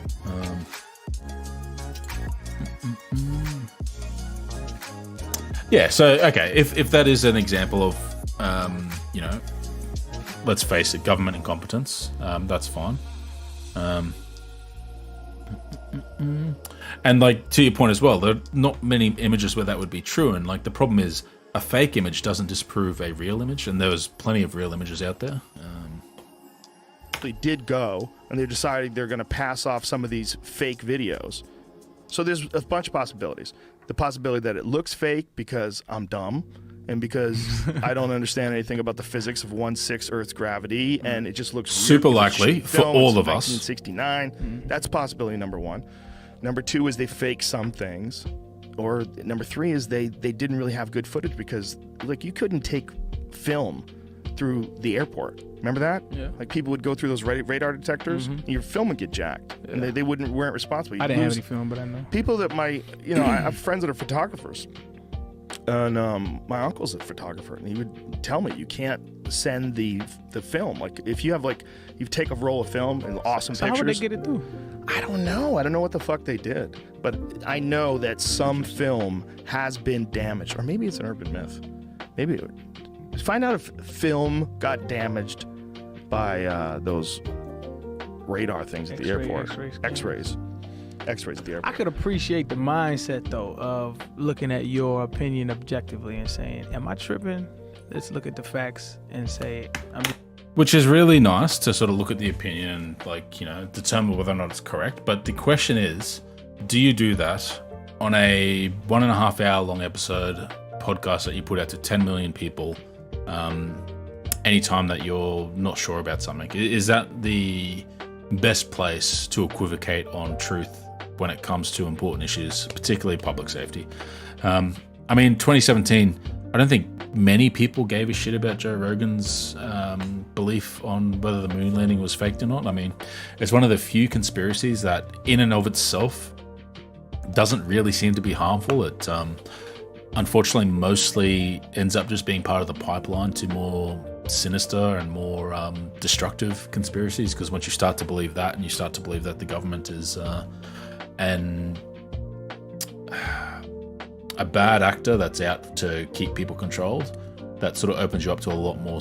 S1: Yeah, so, okay, if that is an example of, let's face it, government incompetence, that's fine. And to your point as well, there are not many images where that would be true, and the problem is a fake image doesn't disprove a real image, and there's plenty of real images out there.
S3: They did go, and they decided they're going to pass off some of these fake videos. So there's a bunch of possibilities. The possibility that it looks fake because I'm dumb, and because I don't understand anything about the physics of 1/6 Earth's gravity, and it just looks
S1: super likely for all of us.
S3: 1969. That's possibility number one. Number two is they fake some things, or number three is they didn't really have good footage because you couldn't take film through the airport. Remember that?
S2: Yeah.
S3: People would go through those radar detectors, and your film would get jacked, and they weren't responsible.
S2: I didn't have any film, but I know
S3: people that I have friends that are photographers. And my uncle's a photographer, and he would tell me you can't send the film. If you have you take a roll of film and awesome
S2: so
S3: pictures.
S2: How would they get it through?
S3: I don't know. I don't know what the fuck they did, but I know that some film has been damaged, or maybe it's an urban myth. Maybe find out if film got damaged by those radar things at the airport. X-rays at the airport.
S2: I could appreciate the mindset though of looking at your opinion objectively and saying, am I tripping? Let's look at the facts and say,
S1: which is really nice to sort of look at the opinion and determine whether or not it's correct. But the question is, do you do that on a 1.5 hour long episode podcast that you put out to 10 million people anytime that you're not sure about something? Is that the best place to equivocate on truth when it comes to important issues, particularly public safety? 2017, I don't think many people gave a shit about Joe Rogan's belief on whether the moon landing was faked or not. It's one of the few conspiracies that in and of itself doesn't really seem to be harmful. It unfortunately mostly ends up just being part of the pipeline to more sinister and more destructive conspiracies, because once you start to believe that, and you start to believe that the government is a bad actor that's out to keep people controlled, that sort of opens you up to a lot more,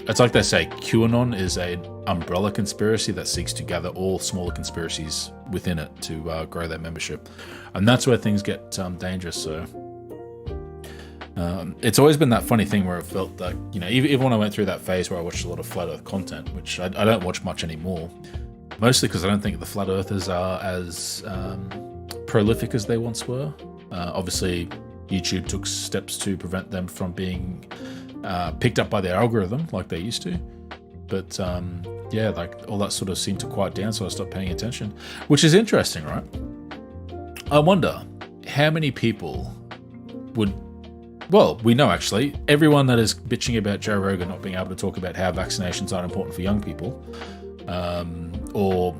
S1: it's like they say, QAnon is an umbrella conspiracy that seeks to gather all smaller conspiracies within it to grow their membership. And that's where things get dangerous. So it's always been that funny thing where it felt like, even when I went through that phase where I watched a lot of Flat Earth content, which I don't watch much anymore, mostly because I don't think the Flat Earthers are as prolific as they once were. Obviously, YouTube took steps to prevent them from being picked up by their algorithm like they used to. But like all that sort of seemed to quiet down, so I stopped paying attention, which is interesting, right? I wonder how many people would... Well, we know actually, everyone that is bitching about Joe Rogan not being able to talk about how vaccinations aren't important for young people, or,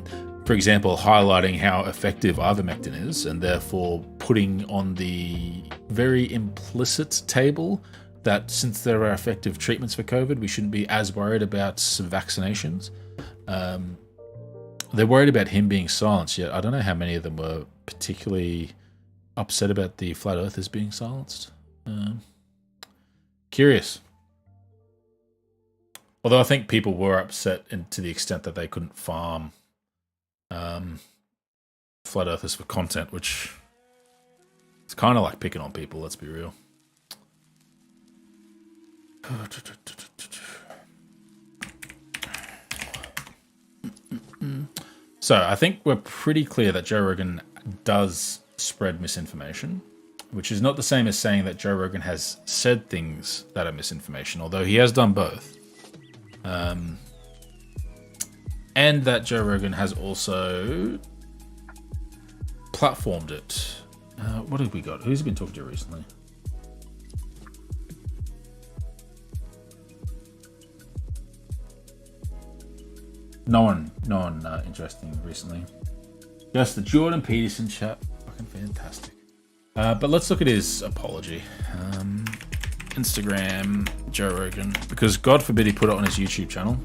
S1: for example, highlighting how effective ivermectin is, and therefore putting on the very implicit table that since there are effective treatments for COVID, we shouldn't be as worried about vaccinations. They're worried about him being silenced, yet I don't know how many of them were particularly upset about the Flat Earthers being silenced. Curious. Although I think people were upset to the extent that they couldn't farm Flat Earthers for content, which it's kind of like picking on people, let's be real. So I think we're pretty clear that Joe Rogan does spread misinformation, which is not the same as saying that Joe Rogan has said things that are misinformation, although he has done both. And that Joe Rogan has also platformed it. What have we got? Who's he been talking to recently? No one interesting recently. Just the Jordan Peterson chat. Fucking fantastic. But let's look at his apology. Instagram, Joe Rogan. Because God forbid he put it on his YouTube channel.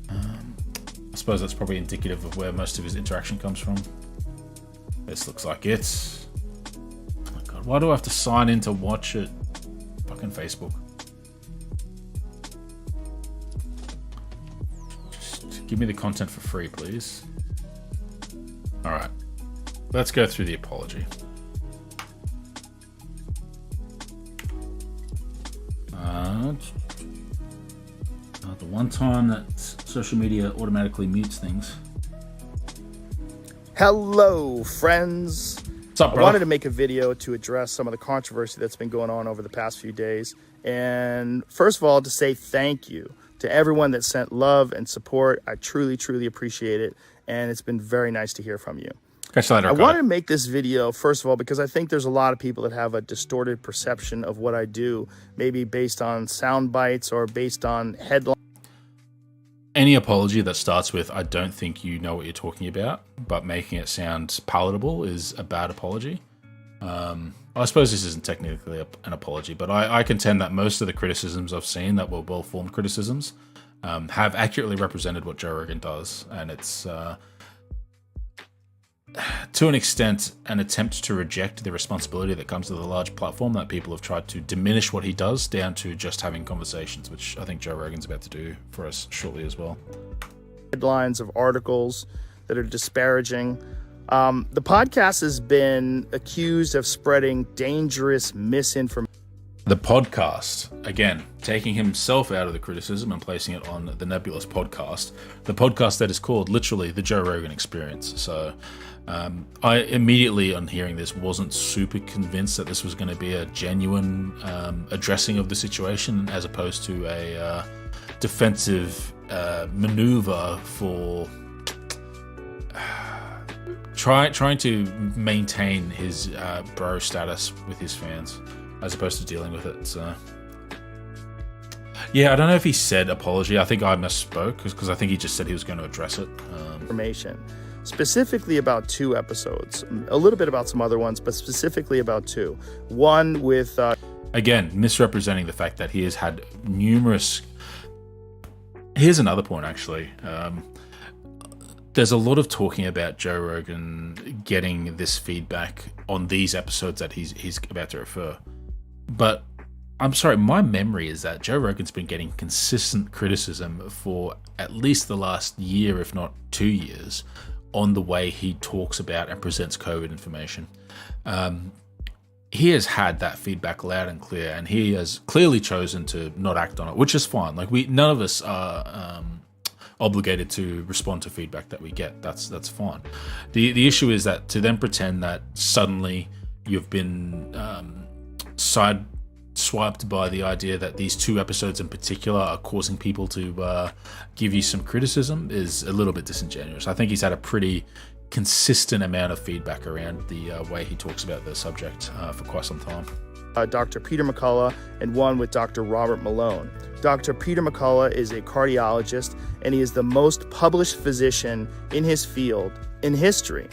S1: I suppose that's probably indicative of where most of his interaction comes from. This looks like it. Oh my God, why do I have to sign in to watch it? Fucking Facebook. Just give me the content for free, please. Alright. Let's go through the apology. The one time that social media automatically mutes things.
S3: Hello, friends.
S1: What's up, bro?
S3: I wanted to make a video to address some of the controversy that's been going on over the past few days. And first of all, to say thank you to everyone that sent love and support. I truly, truly appreciate it. And it's been very nice to hear from you.
S1: Catch you later.
S3: I wanted to make this video, first of all, because I think there's a lot of people that have a distorted perception of what I do, maybe based on sound bites or based on headlines.
S1: Any apology that starts with, I don't think you know what you're talking about, but making it sound palatable is a bad apology. I suppose this isn't technically an apology, but I contend that most of the criticisms I've seen that were well-formed criticisms have accurately represented what Joe Rogan does. And it's, to an extent, an attempt to reject the responsibility that comes with a large platform that people have tried to diminish what he does down to just having conversations, which I think Joe Rogan's about to do for us shortly as well.
S3: Headlines of articles that are disparaging. The podcast has been accused of spreading dangerous misinformation.
S1: The podcast, again, taking himself out of the criticism and placing it on the Nebulous podcast, the podcast that is called literally the Joe Rogan Experience. So I immediately, on hearing this, wasn't super convinced that this was going to be a genuine addressing of the situation as opposed to a defensive maneuver for trying to maintain his bro status with his fans, as opposed to dealing with it. So, yeah, I don't know if he said apology. I think I misspoke because I think he just said he was going to address it.
S3: Information, specifically about 2 episodes, a little bit about some other ones, but specifically about 2. One with
S1: again, misrepresenting the fact that he has had numerous. Here's another point, actually. there's a lot of talking about Joe Rogan getting this feedback on these episodes that he's about to refer. But I'm sorry, my memory is that Joe Rogan's been getting consistent criticism for at least the last year, if not 2 years, on the way he talks about and presents COVID information. He has had that feedback loud and clear, and he has clearly chosen to not act on it, which is fine. Like, none of us are obligated to respond to feedback that we get. That's fine. The issue is that to then pretend that suddenly you've been sideswiped by the idea that these 2 episodes in particular are causing people to give you some criticism is a little bit disingenuous. I think he's had a pretty consistent amount of feedback around the way he talks about the subject for quite some time.
S3: Dr. Peter McCullough and one with Dr. Robert Malone. Dr. Peter McCullough is a cardiologist, and he is the most published physician in his field in history.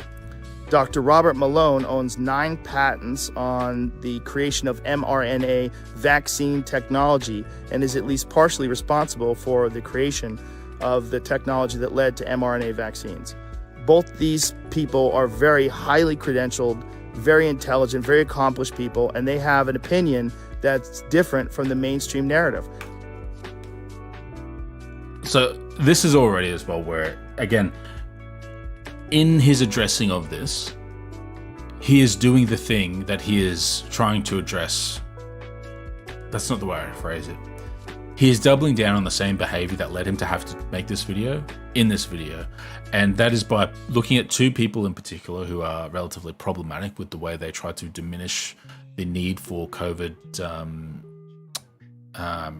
S3: Dr. Robert Malone owns 9 patents on the creation of mRNA vaccine technology and is at least partially responsible for the creation of the technology that led to mRNA vaccines. Both these people are very highly credentialed, very intelligent, very accomplished people, and they have an opinion that's different from the mainstream narrative.
S1: So this is already as well where, again, in his addressing of this, he is doing the thing that he is trying to address. That's not the way I phrase it. He is doubling down on the same behavior that led him to have to make this video in this video. And that is by looking at 2 people in particular who are relatively problematic with the way they try to diminish the need for COVID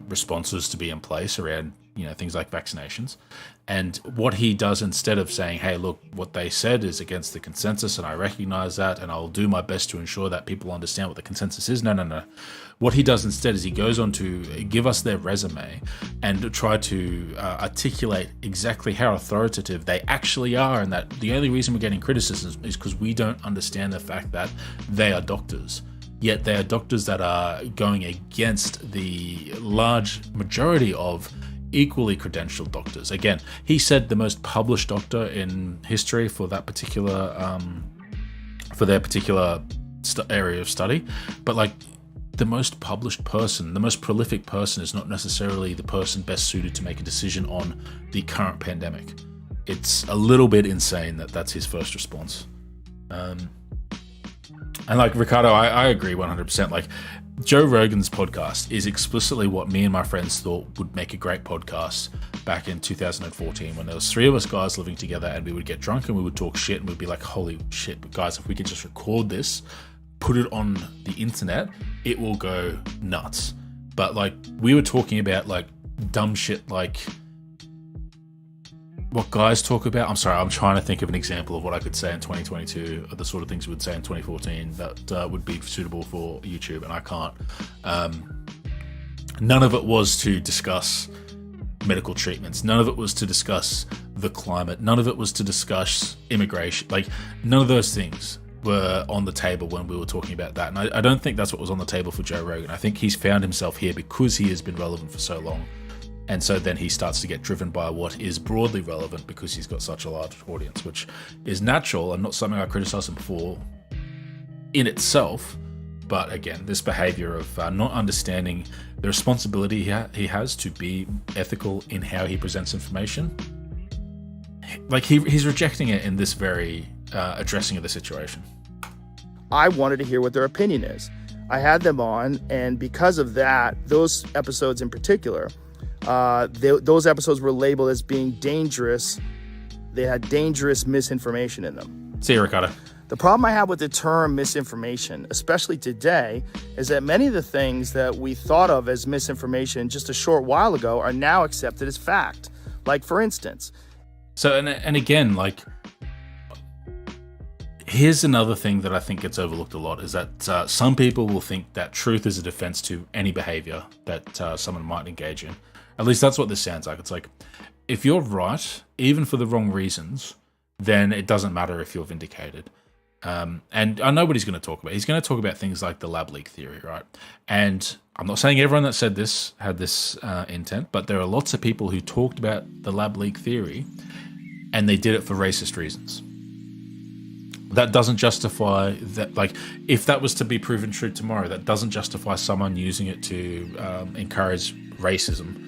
S1: responses to be in place around, things like vaccinations. And what he does, instead of saying, hey, look, what they said is against the consensus and I recognize that and I'll do my best to ensure that people understand what the consensus is. No. What he does instead is he goes on to give us their resume and try to articulate exactly how authoritative they actually are, and that the only reason we're getting criticism is because we don't understand the fact that they are doctors. Yet they are doctors that are going against the large majority of equally credentialed doctors. Again, he said the most published doctor in history for that particular, for their particular area of study, but like the most published person, the most prolific person is not necessarily the person best suited to make a decision on the current pandemic. It's a little bit insane that that's his first response. And like Ricardo, I agree 100%. Like, Joe Rogan's podcast is explicitly what me and my friends thought would make a great podcast back in 2014 when there was 3 of us guys living together, and we would get drunk and we would talk shit and we'd be like, holy shit, but guys, if we could just record this, put it on the internet, it will go nuts. But like, we were talking about like dumb shit like what guys talk about. I'm sorry, I'm trying to think of an example of what I could say in 2022, of the sort of things we would say in 2014 that would be suitable for YouTube, and I can't. None of it was to discuss medical treatments. None of it was to discuss the climate. None of it was to discuss immigration. Like, none of those things were on the table when we were talking about that. And I don't think that's what was on the table for Joe Rogan. I think he's found himself here because he has been relevant for so long. And so then he starts to get driven by what is broadly relevant because he's got such a large audience, which is natural and not something I criticize him for in itself. But again, this behavior of not understanding the responsibility he has to be ethical in how he presents information, like he's rejecting it in this very addressing of the situation.
S3: I wanted to hear what their opinion is. I had them on, and because of that, those episodes in particular, those episodes were labeled as being dangerous. They had dangerous misinformation in them.
S1: See you, Ricardo.
S3: The problem I have with the term misinformation, especially today, is that many of the things that we thought of as misinformation just a short while ago are now accepted as fact. Like, for instance.
S1: So, and again, like, here's another thing that I think gets overlooked a lot, is that some people will think that truth is a defense to any behavior that someone might engage in. At least that's what this sounds like. It's like, if you're right, even for the wrong reasons, then it doesn't matter if you're vindicated. And I know what he's going to talk about. He's going to talk about things like the lab leak theory, right? And I'm not saying everyone that said this had this intent, but there are lots of people who talked about the lab leak theory and they did it for racist reasons. That doesn't justify that. Like, if that was to be proven true tomorrow, that doesn't justify someone using it to encourage racism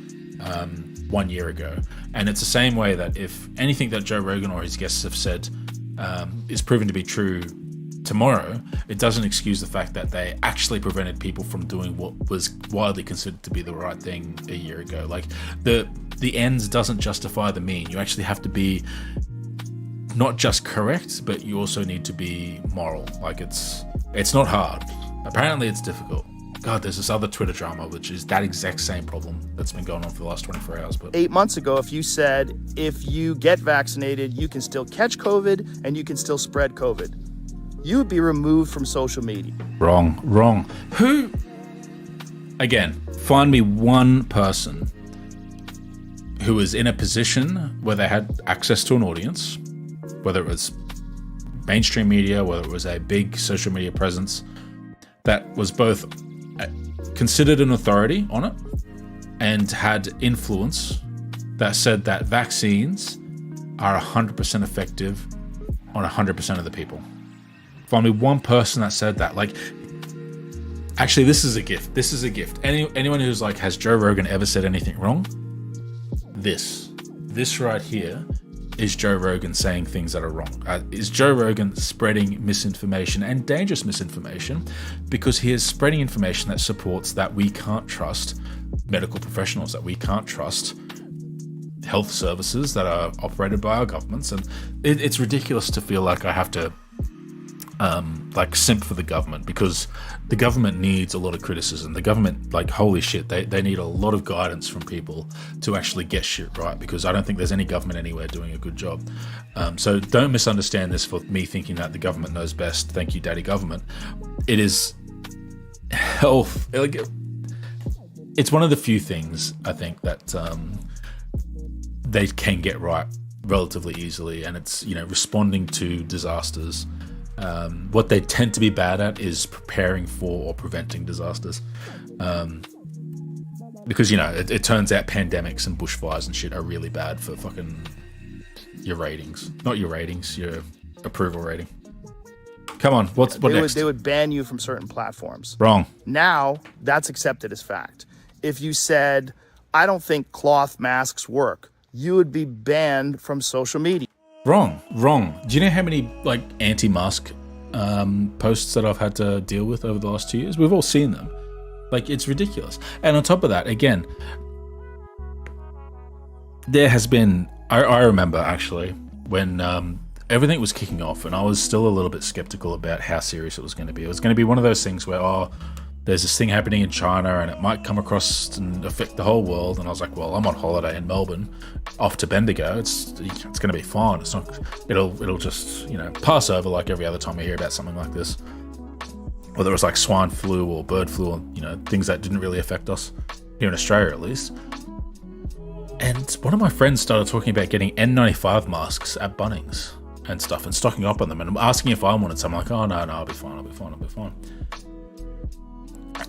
S1: 1 year ago. And it's the same way that if anything that Joe Rogan or his guests have said is proven to be true tomorrow, it doesn't excuse the fact that they actually prevented people from doing what was widely considered to be the right thing a year ago. Like, the ends doesn't justify the mean. You actually have to be not just correct, but you also need to be moral. Like, it's not hard. Apparently it's difficult. God, there's this other Twitter drama, which is that exact same problem that's been going on for the last 24 hours. But
S3: 8 months ago, if you said, if you get vaccinated, you can still catch COVID and you can still spread COVID, you would be removed from social media.
S1: Wrong. Who? Again, find me one person who was in a position where they had access to an audience, whether it was mainstream media, whether it was a big social media presence, that was both considered an authority on it and had influence, that said that vaccines are 100% effective on 100% of the people. Find me one person that said that. Like, actually, this is a gift. Anyone who's like, has Joe Rogan ever said anything wrong? This right here is Joe Rogan saying things that are wrong. Is Joe Rogan spreading misinformation and dangerous misinformation, because he is spreading information that supports that we can't trust medical professionals, that we can't trust health services that are operated by our governments. And it's ridiculous to feel like I have to simp for the government, because the government needs a lot of criticism. The government, like, holy shit, they need a lot of guidance from people to actually get shit right, because I don't think there's any government anywhere doing a good job. So don't misunderstand this for me thinking that the government knows best. Thank you, daddy government. It is health. Like, it's one of the few things I think that they can get right relatively easily, and it's, responding to disasters. What they tend to be bad at is preparing for or preventing disasters, because it turns out pandemics and bushfires and shit are really bad for fucking your ratings. Not your ratings, your approval rating. Come on, what next?
S3: They would ban you from certain platforms.
S1: Wrong. Now
S3: that's accepted as fact. If you said, I don't think cloth masks work, you would be banned from social media.
S1: Wrong. Do you know how many anti-mask posts that I've had to deal with over the last 2 years? We've all seen them. Like, it's ridiculous. And on top of that, again, there has been, I remember actually when everything was kicking off, and I was still a little bit skeptical about how serious it was going to be. It was going to be one of those things where, there's this thing happening in China and it might come across and affect the whole world. And I was like, well, I'm on holiday in Melbourne, off to Bendigo. It's going to be fine. It's not. It'll just pass over like every other time I hear about something like this. Whether it was like swine flu or bird flu, or things that didn't really affect us here in Australia at least. And one of my friends started talking about getting N95 masks at Bunnings and stuff, and stocking up on them, and asking if I wanted some. I'm like, oh no, I'll be fine.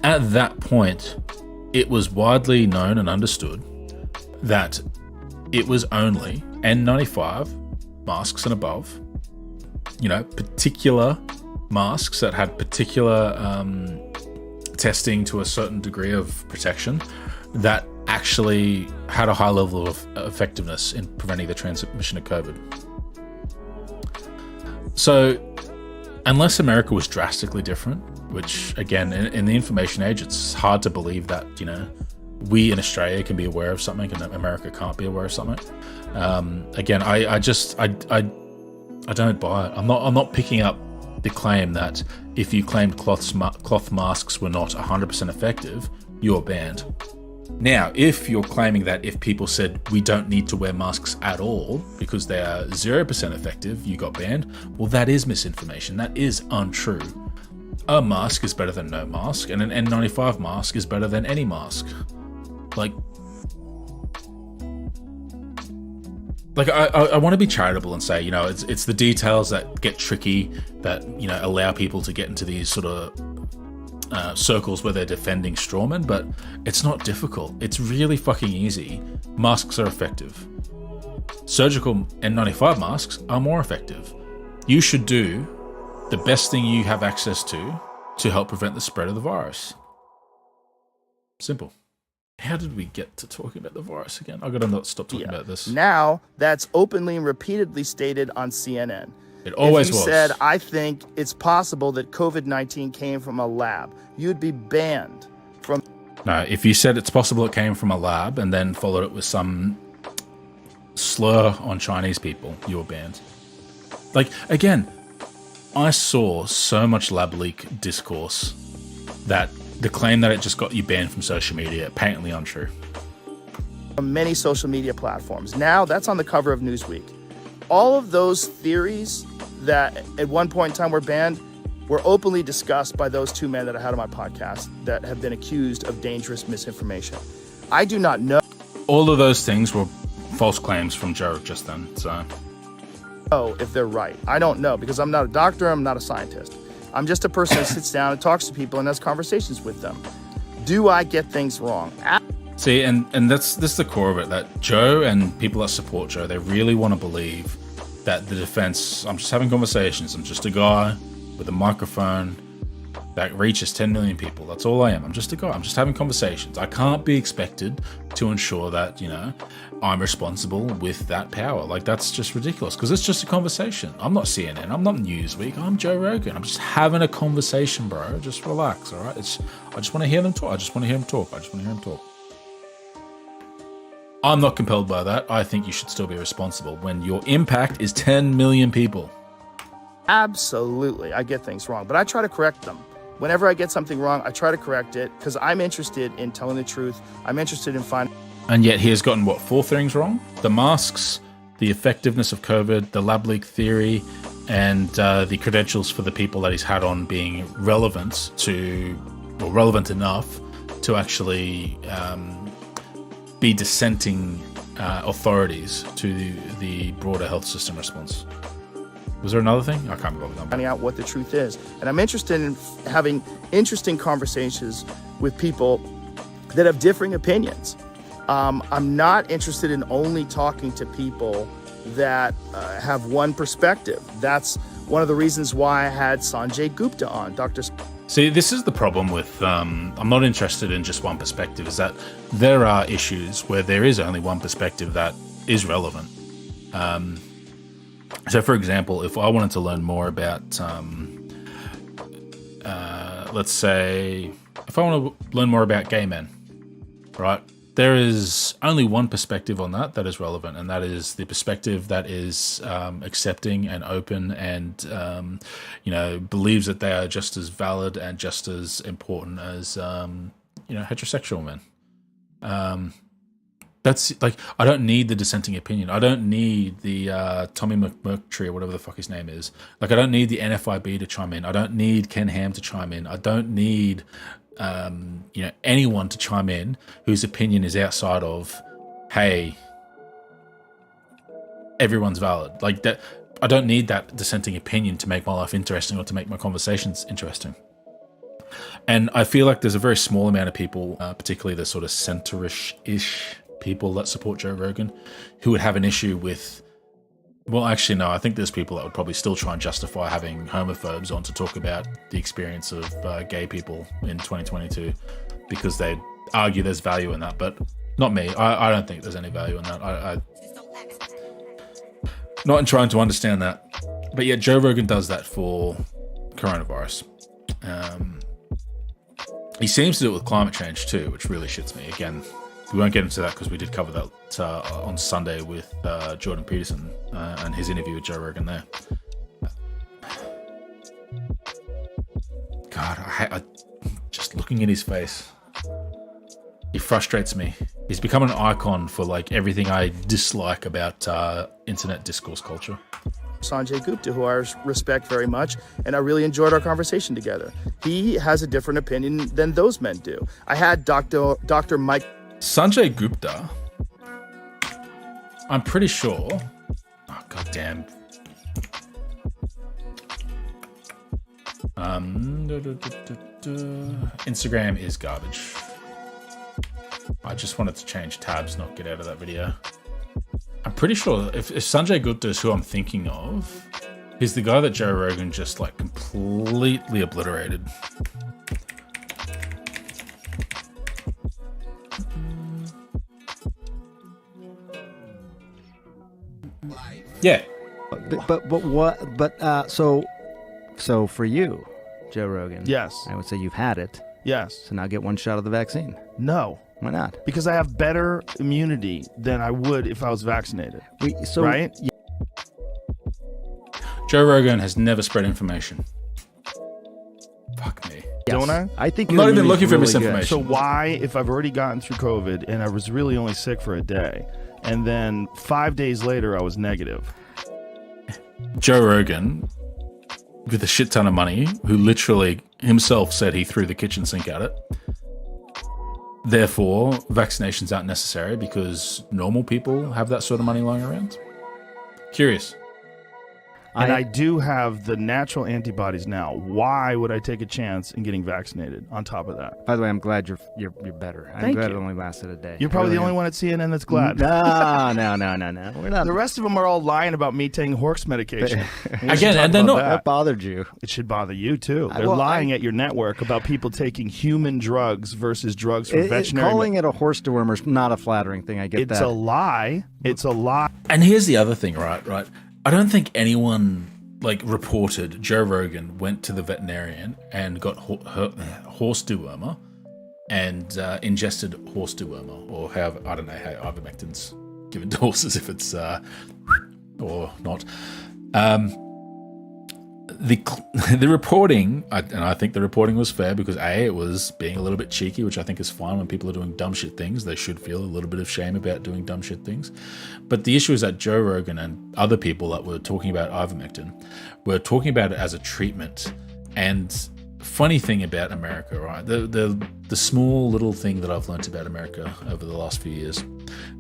S1: At that point, it was widely known and understood that it was only N95 masks and above, particular masks that had particular testing to a certain degree of protection, that actually had a high level of effectiveness in preventing the transmission of COVID. So, unless America was drastically different, which, again, in the information age, it's hard to believe that, we in Australia can be aware of something and America can't be aware of something. Again, I don't buy it. I'm not picking up the claim that if you claimed cloth masks were not 100% effective, you're banned. Now, if you're claiming that if people said we don't need to wear masks at all because they are 0% effective, you got banned, well, that is misinformation. That is untrue. A mask is better than no mask, and an N95 mask is better than any mask. Like I want to be charitable and say, it's the details that get tricky that, allow people to get into these sort of circles where they're defending strawmen, but it's not difficult. It's really fucking easy. Masks are effective. surgical N95 masks are more effective. You should do the best thing you have access to help prevent the spread of the virus. Simple. How did we get to talking about the virus again? I've got to not stop talking about this.
S3: Now, that's openly and repeatedly stated on CNN.
S1: It always
S3: if you
S1: was.
S3: said, I think it's possible that COVID-19 came from a lab, you'd be banned from...
S1: No, if you said it's possible it came from a lab and then followed it with some slur on Chinese people, you were banned. Like, again, I saw so much lab leak discourse that the claim that it just got you banned from social media, patently untrue.
S3: From many social media platforms. Now, that's on the cover of Newsweek. All of those theories that at one point in time were banned were openly discussed by those two men that I had on my podcast that have been accused of dangerous misinformation. I do not know.
S1: All of those things were false claims from Joe just then, so...
S3: if they're right. I don't know because I'm not a doctor, I'm not a scientist. I'm just a person that sits down and talks to people and has conversations with them. Do I get things wrong?
S1: See, and that's the core of it, that Joe and people that support Joe, they really want to believe that the defense, I'm just having conversations, I'm just a guy with a microphone that reaches 10 million people. That's all I am. I'm just a guy. I'm just having conversations. I can't be expected to ensure that, you know, I'm responsible with that power. Like, that's just ridiculous because it's just a conversation. I'm not CNN. I'm not Newsweek. I'm Joe Rogan. I'm just having a conversation, bro. Just relax, all right? I just want to hear them talk. I just want to hear them talk. I'm not compelled by that. I think you should still be responsible when your impact is 10 million people.
S3: Absolutely. I get things wrong, but I try to correct them. Whenever I get something wrong, I try to correct it because I'm interested in telling the truth. I'm interested in finding...
S1: And yet he has gotten, what, 4 things wrong? The masks, the effectiveness of COVID, the lab leak theory, and the credentials for the people that he's had on being relevant enough to actually be dissenting authorities to the broader health system response. Was there another thing? I can't remember.
S3: Finding out what the truth is. And I'm interested in having interesting conversations with people that have differing opinions. I'm not interested in only talking to people that have one perspective. That's one of the reasons why I had Sanjay Gupta on.
S1: See, this is the problem with I'm not interested in just one perspective, is that there are issues where there is only one perspective that is relevant. So, for example, if I wanted to learn more about, let's say, if I want to learn more about gay men, right? There is only one perspective on that is relevant, and that is the perspective that is accepting and open and, believes that they are just as valid and just as important as, heterosexual men. That's like, I don't need the dissenting opinion. I don't need the Tommy McMurtry or whatever the fuck his name is. Like, I don't need the NFIB to chime in. I don't need Ken Ham to chime in. I don't need, anyone to chime in whose opinion is outside of, hey, everyone's valid. Like that, I don't need that dissenting opinion to make my life interesting or to make my conversations interesting. And I feel like there's a very small amount of people, particularly the sort of centerish-ish people that support Joe Rogan, who would have an issue with, well, actually, no, I think there's people that would probably still try and justify having homophobes on to talk about the experience of gay people in 2022 because they'd argue there's value in that, but not me. I don't think there's any value in that. I not in trying to understand that. But yet Joe Rogan does that for coronavirus. He seems to do it with climate change too, which really shits me. Again, we won't get into that because we did cover that on Sunday with Jordan Peterson and his interview with Joe Rogan there. God, I just looking at his face, he frustrates me. He's become an icon for like everything I dislike about internet discourse culture.
S3: Sanjay Gupta, who I respect very much, and I really enjoyed our conversation together. He has a different opinion than those men do. I had Dr. Mike
S1: Sanjay Gupta, I'm pretty sure. Oh, goddamn. Instagram is garbage. I just wanted to change tabs, not get out of that video. I'm pretty sure if Sanjay Gupta is who I'm thinking of, he's the guy that Joe Rogan just like completely obliterated. Yeah.
S4: So for you, Joe Rogan.
S3: Yes.
S4: I would say you've had it.
S3: Yes.
S4: So now get one shot of the vaccine.
S3: No.
S4: Why not?
S3: Because I have better immunity than I would if I was vaccinated. Right?
S4: Yeah.
S1: Joe Rogan has never spread information. Fuck me.
S3: Don't I?
S4: I think
S1: I'm
S4: your
S1: not even
S4: immunity's
S1: looking for
S4: really good.
S1: misinformation.
S3: So why, if I've already gotten through COVID and I was really only sick for a day, and then 5 days later I was negative?
S1: Joe Rogan, with a shit ton of money, who literally himself said he threw the kitchen sink at it. Therefore, vaccinations aren't necessary because normal people have that sort of money lying around. Curious.
S3: And I do have the natural antibodies now. Why would I take a chance in getting vaccinated on top of that?
S4: By the way, I'm glad you're better. I'm
S3: Thank
S4: glad
S3: you.
S4: it only lasted a day.
S3: You're probably
S4: Really
S3: the only
S4: am.
S3: one at CNN that's glad.
S4: No. We're not.
S3: The rest of them are all lying about me taking horse medication.
S1: Again, and they're not.
S4: That bothered you.
S3: It should bother you too. They're
S4: Well,
S3: lying at your network about people taking human drugs versus drugs from veterinary.
S4: Calling it a horse dewormer is not a flattering thing. I get
S3: It's
S4: that.
S3: a lie. It's a lie.
S1: And here's the other thing, right? I don't think anyone reported Joe Rogan went to the veterinarian and got horse dewormer and ingested horse dewormer, or however, I don't know how ivermectin's given to horses, if it's or not. The reporting, and I think the reporting was fair because it was being a little bit cheeky, which I think is fine. When people are doing dumb shit things, they should feel a little bit of shame about doing dumb shit things. But the issue is that Joe Rogan and other people that were talking about ivermectin were talking about it as a treatment. And funny thing about America, right? The small little thing that I've learned about America over the last few years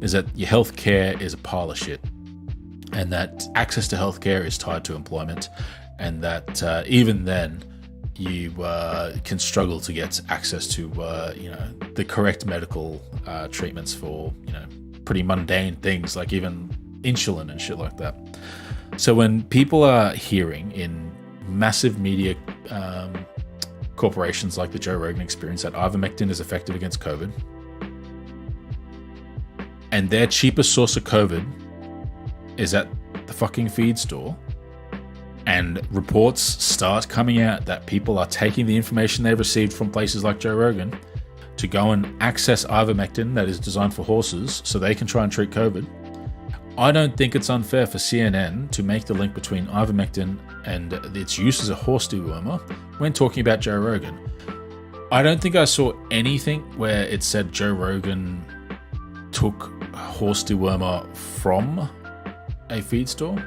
S1: is that your healthcare is a pile of shit, and that access to healthcare is tied to employment. And that even then, you can struggle to get access to, the correct medical treatments for, pretty mundane things like even insulin and shit like that. So when people are hearing in massive media corporations like the Joe Rogan Experience that ivermectin is effective against COVID, and their cheapest source of COVID is at the fucking feed store, and reports start coming out that people are taking the information they've received from places like Joe Rogan to go and access ivermectin that is designed for horses so they can try and treat COVID. I don't think it's unfair for CNN to make the link between ivermectin and its use as a horse dewormer when talking about Joe Rogan. I don't think I saw anything where it said Joe Rogan took horse dewormer from a feed store.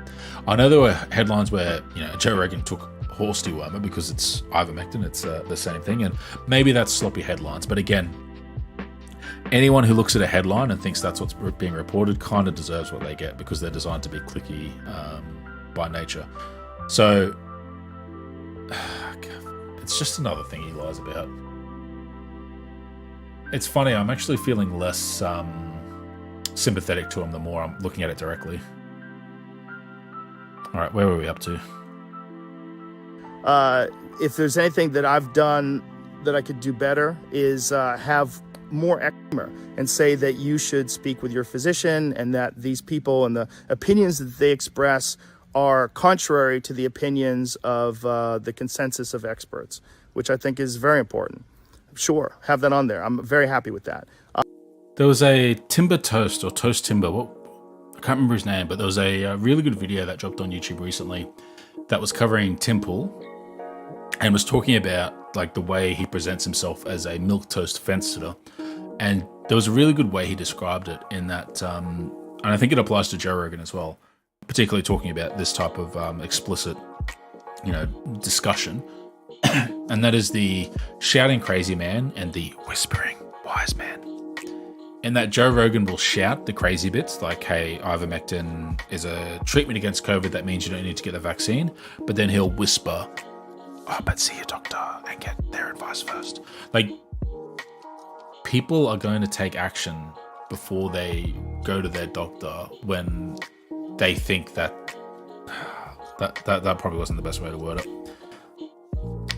S1: I know there were headlines where Joe Rogan took horse dewormer because it's ivermectin, it's the same thing, and maybe that's sloppy headlines. But again, anyone who looks at a headline and thinks that's what's being reported kind of deserves what they get because they're designed to be clicky by nature. So it's just another thing he lies about. It's funny, I'm actually feeling less sympathetic to him the more I'm looking at it directly. All right, where were we up to?
S3: If there's anything that I've done that I could do better is have more extra and say that you should speak with your physician and that these people and the opinions that they express are contrary to the opinions of the consensus of experts, which I think is very important. Sure, have that on there. I'm very happy with that.
S1: There was a Timber Toast or Toast Timber, I can't remember his name, but there was a really good video that dropped on YouTube recently that was covering Tim Pool and was talking about the way he presents himself as a milquetoast fence sitter. And there was a really good way he described it in that, and I think it applies to Joe Rogan as well, particularly talking about this type of explicit, discussion. And that is the shouting crazy man and the whispering wise man. And that Joe Rogan will shout the crazy bits like, hey, ivermectin is a treatment against COVID. That means you don't need to get the vaccine. But then he'll whisper, but see your doctor and get their advice first. People are going to take action before they go to their doctor when they think that probably wasn't the best way to word it.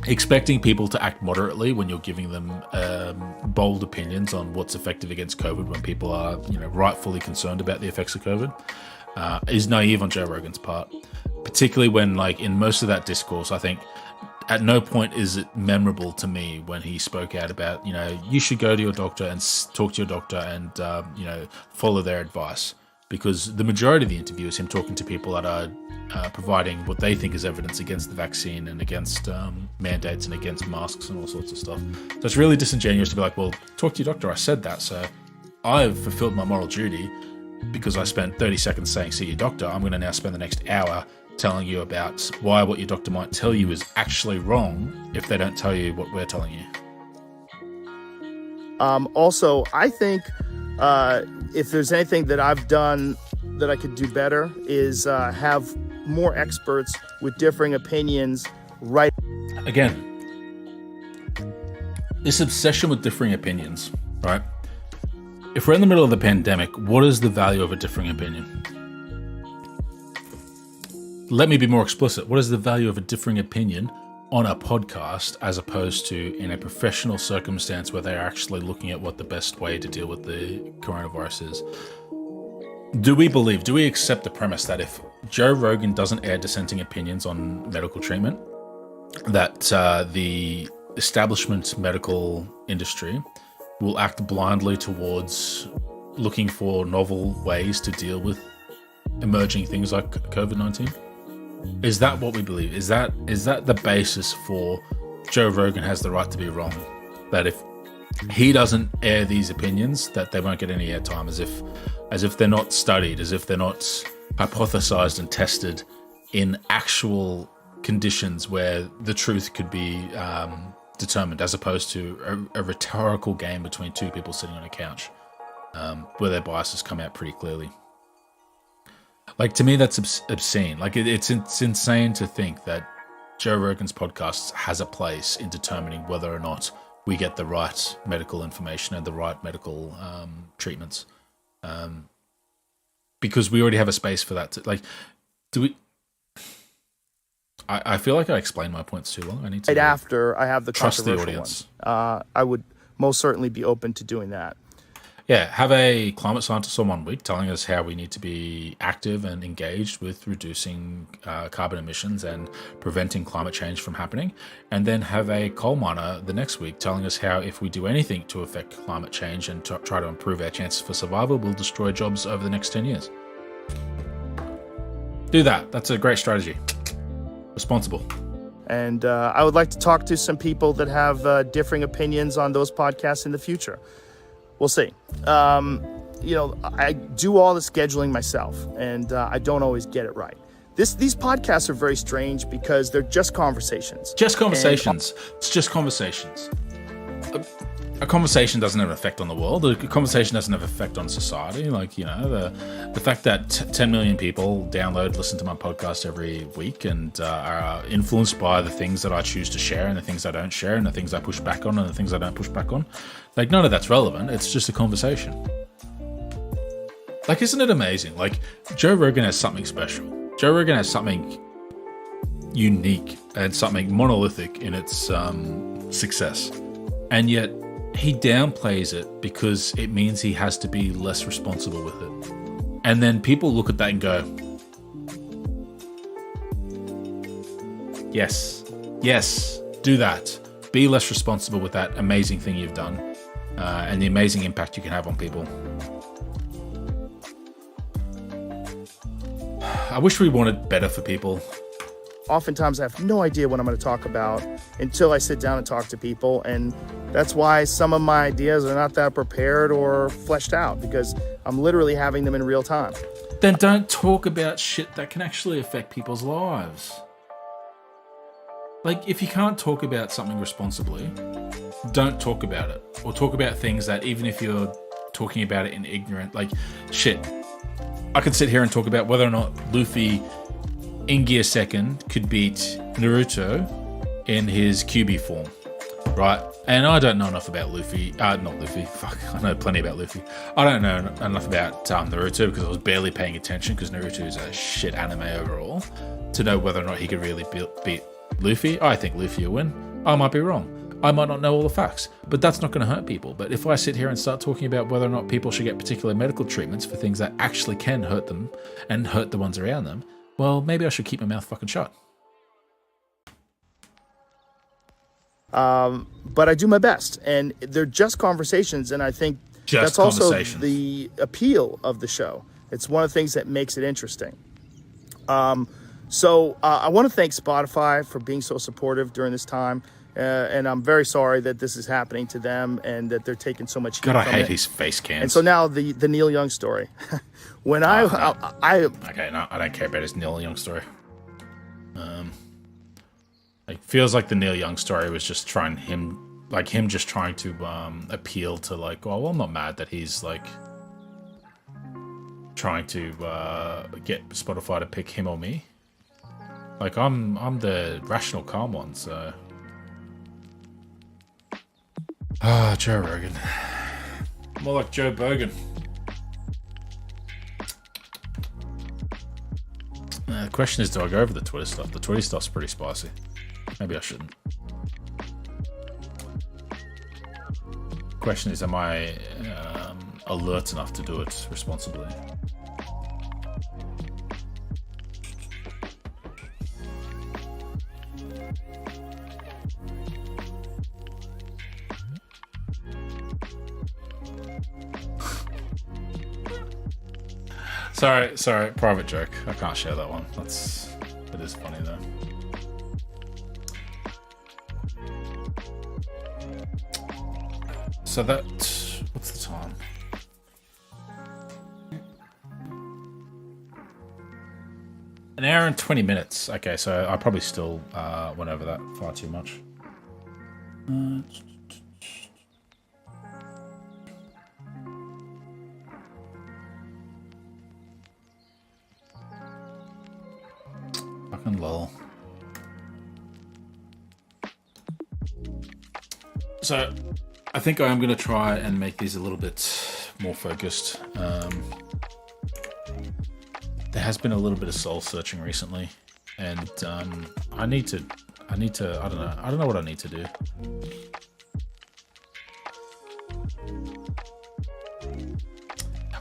S1: Expecting people to act moderately when you're giving them bold opinions on what's effective against COVID when people are, rightfully concerned about the effects of COVID is naive on Joe Rogan's part. Particularly when, in most of that discourse, I think at no point is it memorable to me when he spoke out about, you should go to your doctor and talk to your doctor and, follow their advice. Because the majority of the interview is him talking to people that are providing what they think is evidence against the vaccine and against mandates and against masks and all sorts of stuff. So it's really disingenuous to be like, well, talk to your doctor. I said that, so I've fulfilled my moral duty because I spent 30 seconds saying, see your doctor. I'm going to now spend the next hour telling you about why what your doctor might tell you is actually wrong if they don't tell you what we're telling you.
S3: Also, I think if there's anything that I've done that I could do better is have more experts with differing opinions right.
S1: Again, this obsession with differing opinions, right? If we're in the middle of the pandemic, what is the value of a differing opinion? Let me be more explicit. What is the value of a differing opinion on a podcast as opposed to in a professional circumstance where they're actually looking at what the best way to deal with the coronavirus is? Do we accept the premise that if Joe Rogan doesn't air dissenting opinions on medical treatment, that the establishment medical industry will act blindly towards looking for novel ways to deal with emerging things like COVID-19? Is that what we believe? Is that the basis for Joe Rogan has the right to be wrong? That if he doesn't air these opinions, that they won't get any airtime, as if they're not studied, as if they're not hypothesized and tested in actual conditions where the truth could be determined, as opposed to a rhetorical game between two people sitting on a couch, where their biases come out pretty clearly. To me, that's obscene. It's insane to think that Joe Rogan's podcast has a place in determining whether or not we get the right medical information and the right medical treatments. Because we already have a space for that. I feel like I explained my points too long. I need to.
S3: Right after I have the
S1: trust the
S3: controversial
S1: audience.
S3: One. I would most certainly be open to doing that.
S1: Yeah, have a climate scientist on 1 week telling us how we need to be active and engaged with reducing carbon emissions and preventing climate change from happening. And then have a coal miner the next week telling us how if we do anything to affect climate change and try to improve our chances for survival, we'll destroy jobs over the next 10 years. Do that. That's a great strategy. Responsible.
S3: And I would like to talk to some people that have differing opinions on those podcasts in the future. We'll see. I do all the scheduling myself, and I don't always get it right. These podcasts are very strange because they're just conversations.
S1: It's just conversations. A conversation doesn't have an effect on the world. A conversation doesn't have an effect on society. The fact that 10 million people listen to my podcast every week and are influenced by the things that I choose to share and the things I don't share and the things I push back on and the things I don't push back on. None of that's relevant. It's just a conversation. Isn't it amazing? Joe Rogan has something special. Joe Rogan has something unique and something monolithic in its success. And yet he downplays it because it means he has to be less responsible with it. And then people look at that and go, yes, do that. Be less responsible with that amazing thing you've done and the amazing impact you can have on people. I wish we wanted better for people.
S3: Oftentimes I have no idea what I'm going to talk about until I sit down and talk to people, and that's why some of my ideas are not that prepared or fleshed out, because I'm literally having them in real time.
S1: Then don't talk about shit that can actually affect people's lives. If you can't talk about something responsibly, don't talk about it. Or talk about things that, even if you're talking about it in ignorant, shit. I could sit here and talk about whether or not Luffy in Gear 2nd could beat Naruto in his QB form. right? And I don't know enough about Luffy. Not Luffy. Fuck, I know plenty about Luffy. I don't know enough about Naruto because I was barely paying attention because Naruto is a shit anime overall to know whether or not he could really beat Luffy. I think Luffy will win. I might be wrong. I might not know all the facts, but that's not going to hurt people. But if I sit here and start talking about whether or not people should get particular medical treatments for things that actually can hurt them and hurt the ones around them, well, maybe I should keep my mouth fucking shut.
S3: But I do my best, and they're just conversations, and I think that's also the appeal of the show. It's one of the things that makes it interesting. So I want to thank Spotify for being so supportive during this time. And I'm very sorry that this is happening to them and that they're taking so much heat.
S1: God, I hate his face cams.
S3: And so now the Neil Young story. When I
S1: don't care about his Neil Young story. It feels like the Neil Young story was just trying to appeal to like, well, I'm not mad that he's like trying to get Spotify to pick him or me. Like I'm the rational, calm one, so. Joe Rogan. More like Joe Bogan. The question is, do I go over the Twitter stuff? The Twitter stuff's pretty spicy. Maybe I shouldn't. Question is, am I alert enough to do it responsibly? Sorry, private joke. I can't share that one. It is funny though. So what's the time? An hour and 20 minutes. Okay, so I probably still went over that far too much. Fucking lol. So, I think I am going to try and make these a little bit more focused. There has been a little bit of soul searching recently, and I need to. I don't know what I need to do.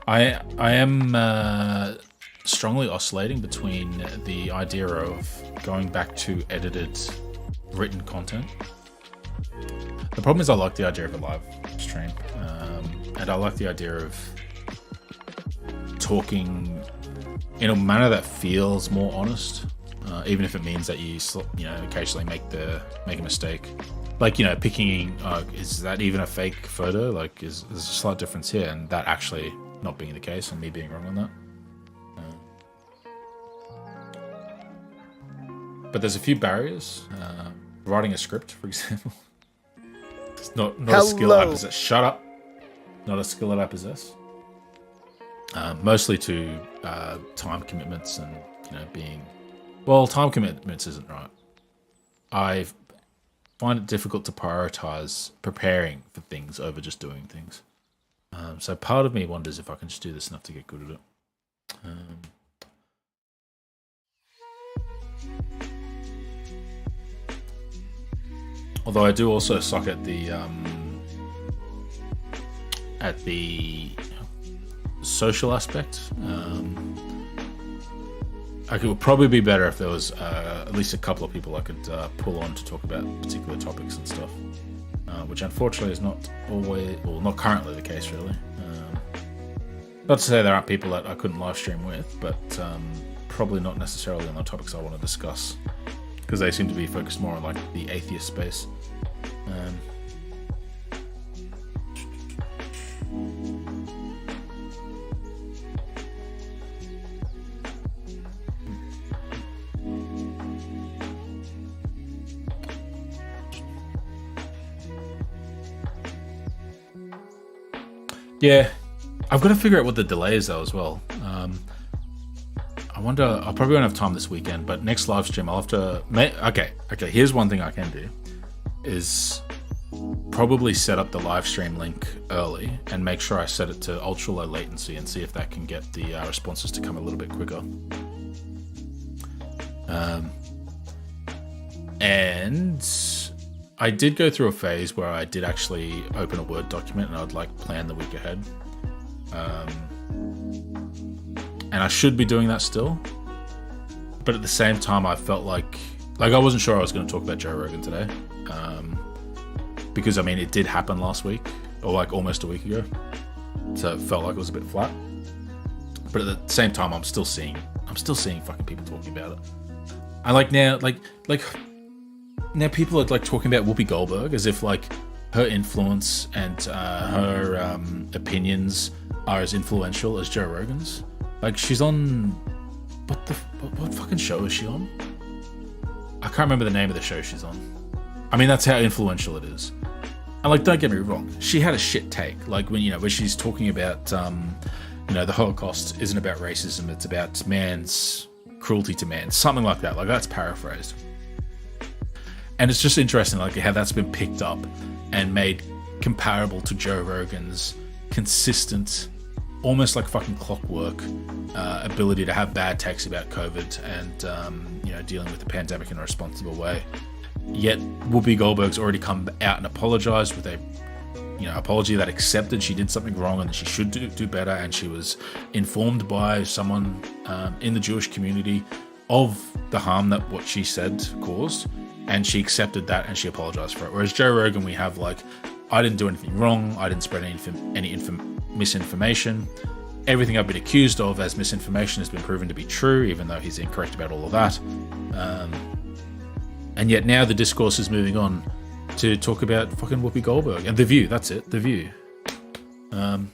S1: I am strongly oscillating between the idea of going back to edited written content. The problem is I like the idea of a live stream, and I like the idea of talking in a manner that feels more honest, even if it means that you occasionally make a mistake. Like, picking, is that even a fake photo? Like, there's a slight difference here, and that actually not being the case, and me being wrong on that. But there's a few barriers. Writing a script, for example. It's not a skill that I possess. Shut up. Not a skill that I possess. Mostly to time commitments and time commitments isn't right. I find it difficult to prioritize preparing for things over just doing things. So part of me wonders if I can just do this enough to get good at it. Although I do also suck at the social aspect. It would probably be better if there was at least a couple of people I could pull on to talk about particular topics and stuff, which unfortunately is not always, or not currently the case really. Not to say there aren't people that I couldn't live stream with, but probably not necessarily on the topics I want to discuss, because they seem to be focused more on like the atheist space. Yeah, I've got to figure out what the delay is though as well. I wonder, I probably won't have time this weekend, but next live stream I'll have to okay, here's one thing I can do is probably set up the live stream link early and make sure I set it to ultra low latency and see if that can get the responses to come a little bit quicker. And I did go through a phase where I did actually open a Word document and I'd like plan the week ahead. And I should be doing that still. But at the same time, I felt like I wasn't sure I was going to talk about Joe Rogan today. Because, I mean, it did happen last week, or like almost a week ago. So it felt like it was a bit flat. But at the same time, I'm still seeing fucking people talking about it. I like now people are like talking about Whoopi Goldberg as if like her influence and her opinions are as influential as Joe Rogan's. Like she's on what fucking show is she on? I can't remember the name of the show she's on. I mean, that's how influential it is. And like, don't get me wrong, she had a shit take. Like when she's talking about the Holocaust isn't about racism, it's about man's cruelty to man, something like that. Like that's paraphrased. And it's just interesting, like how that's been picked up and made comparable to Joe Rogan's consistent, almost like fucking clockwork, ability to have bad takes about COVID and dealing with the pandemic in a responsible way. Yet Whoopi Goldberg's already come out and apologized with a apology that accepted she did something wrong and that she should do better, and she was informed by someone in the Jewish community of the harm that what she said caused, and she accepted that and she apologized for it. Whereas Joe Rogan, we have like, I didn't do anything wrong, I didn't spread any misinformation. Everything I've been accused of as misinformation has been proven to be true, even though he's incorrect about all of that. And yet now the discourse is moving on to talk about fucking Whoopi Goldberg and The View. That's it, The View.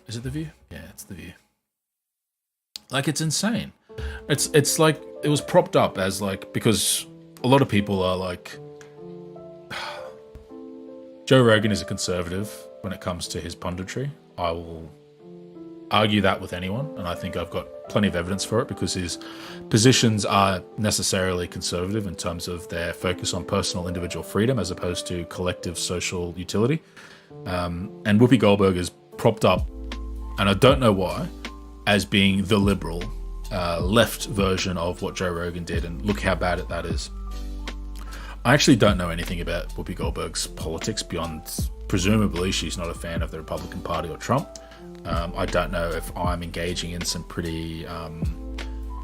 S1: Is it The View? Yeah, it's The View. Like, it's insane. It's like it was propped up as like, because a lot of people are like, Joe Rogan is a conservative when it comes to his punditry. I will argue that with anyone, and I think I've got plenty of evidence for it because his positions are necessarily conservative in terms of their focus on personal individual freedom as opposed to collective social utility. And Whoopi Goldberg is propped up, and I don't know why, as being the liberal left version of what Joe Rogan did, and look how bad that is. I actually don't know anything about Whoopi Goldberg's politics beyond presumably she's not a fan of the Republican Party or Trump. I don't know if I'm engaging in some pretty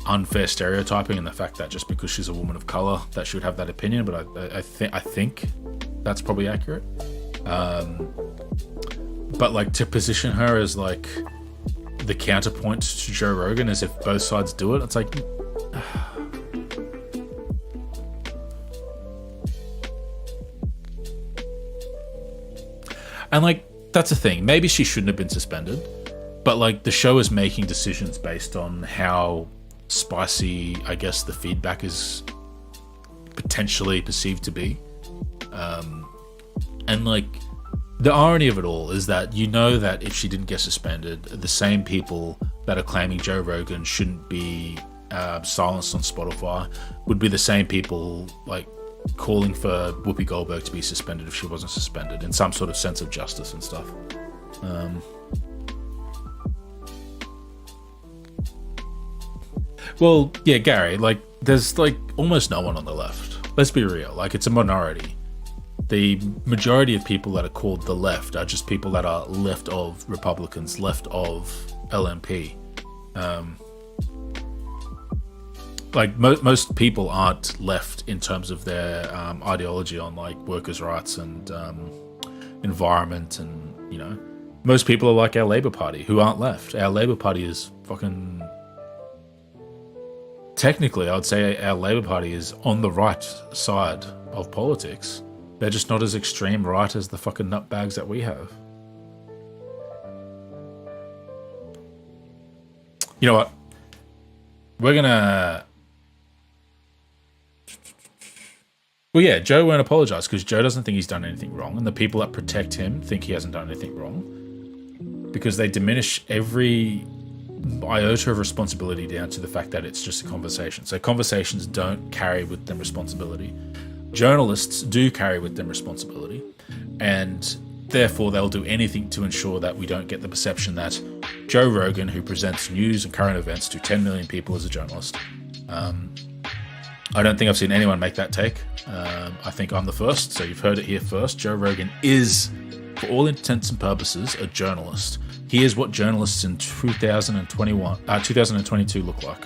S1: unfair stereotyping and the fact that just because she's a woman of color that she would have that opinion, but I think that's probably accurate. But like to position her as like the counterpoint to Joe Rogan as if both sides do it, it's like and like that's the thing. Maybe she shouldn't have been suspended, but like the show is making decisions based on how spicy, I guess, the feedback is potentially perceived to be. And like the irony of it all is that that if she didn't get suspended, the same people that are claiming Joe Rogan shouldn't be silenced on Spotify would be the same people like calling for Whoopi Goldberg to be suspended if she wasn't suspended in some sort of sense of justice and stuff. Well, yeah, Gary, like there's like almost no one on the left. Let's be real. Like it's a minority. The majority of people that are called the left are just people that are left of Republicans, left of LNP. Like most people aren't left in terms of their ideology on like workers' rights and environment, and most people are like our Labour Party who aren't left. Our Labour Party is fucking technically, I would say our Labour Party is on the right side of politics. They're just not as extreme right as the fucking nutbags that we have. You know what? We're gonna. Well, yeah, Joe won't apologize because Joe doesn't think he's done anything wrong, and the people that protect him think he hasn't done anything wrong because they diminish every iota of responsibility down to the fact that it's just a conversation. So conversations don't carry with them responsibility. Journalists do carry with them responsibility, and therefore, they'll do anything to ensure that we don't get the perception that Joe Rogan, who presents news and current events to 10 million people as a journalist, I don't think I've seen anyone make that take. I think I'm the first, so you've heard it here first. Joe Rogan is, for all intents and purposes, a journalist. He is what journalists in 2022 look like,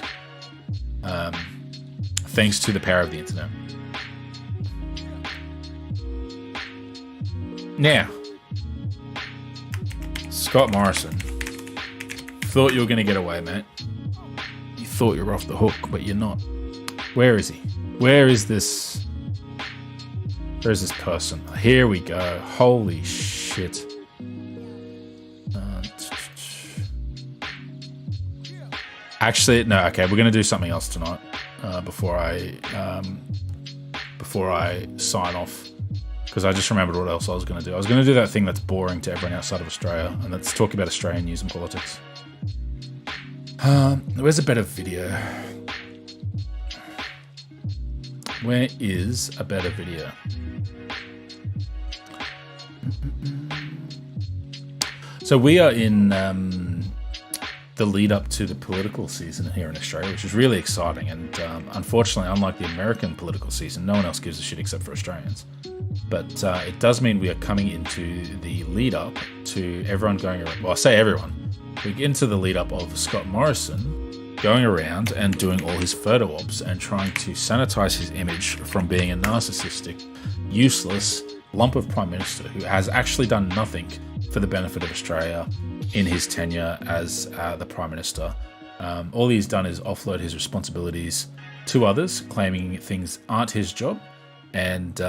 S1: thanks to the power of the internet. Now, Scott Morrison, thought you were going to get away, mate. You thought you were off the hook, but you're not. Where is he? Where is this person? Here we go. Holy shit. Actually, no. Okay, we're gonna do something else tonight. Before I sign off, because I just remembered what else I was gonna do. I was gonna do that thing that's boring to everyone outside of Australia, and let's talk about Australian news and politics. Where's a better video? Where is a better video? So we are in the lead up to the political season here in Australia, which is really exciting. And unfortunately, unlike the American political season, no one else gives a shit except for Australians. But it does mean we are coming into the lead up to everyone going around. Well, I say everyone. We get into the lead up of Scott Morrison going around and doing all his photo ops and trying to sanitize his image from being a narcissistic, useless lump of Prime Minister who has actually done nothing for the benefit of Australia in his tenure as the Prime Minister. All he's done is offload his responsibilities to others, claiming things aren't his job, and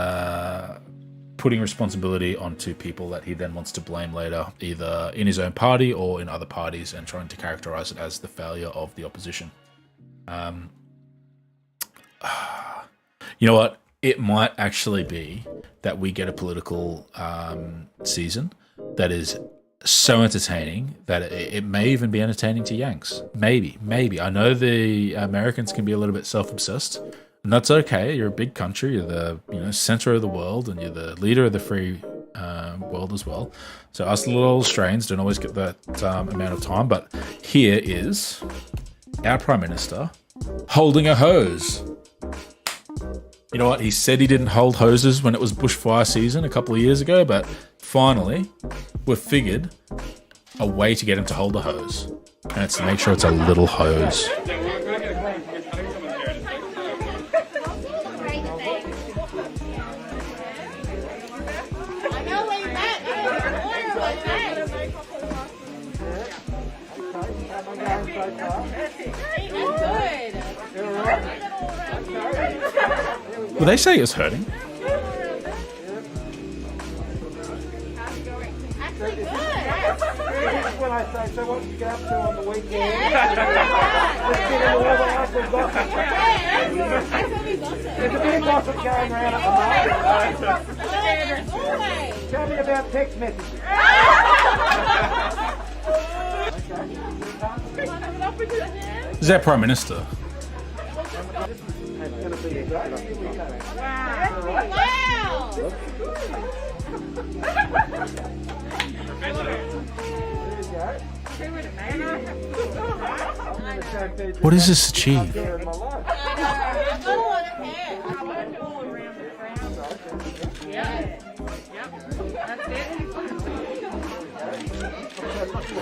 S1: putting responsibility onto people that he then wants to blame later, either in his own party or in other parties, and trying to characterize it as the failure of the opposition. You know what? It might actually be that we get a political season that is so entertaining that it may even be entertaining to Yanks. Maybe. I know the Americans can be a little bit self-obsessed, and that's okay. You're a big country. You're the center of the world, and you're the leader of the free world as well. So us little Australians don't always get that amount of time. But here is our Prime Minister holding a hose. You know what? He said he didn't hold hoses when it was bushfire season a couple of years ago, but finally, we've figured a way to get him to hold a hose. And it's to make sure it's a little hose. Will they say it's hurting?
S5: When I say, so what did you get up to on the weekend? Let's get into all the life we've got. There's a bit of gossip going around at the moment. Tell me about text messages.
S1: Is that Prime Minister? What does this achieve?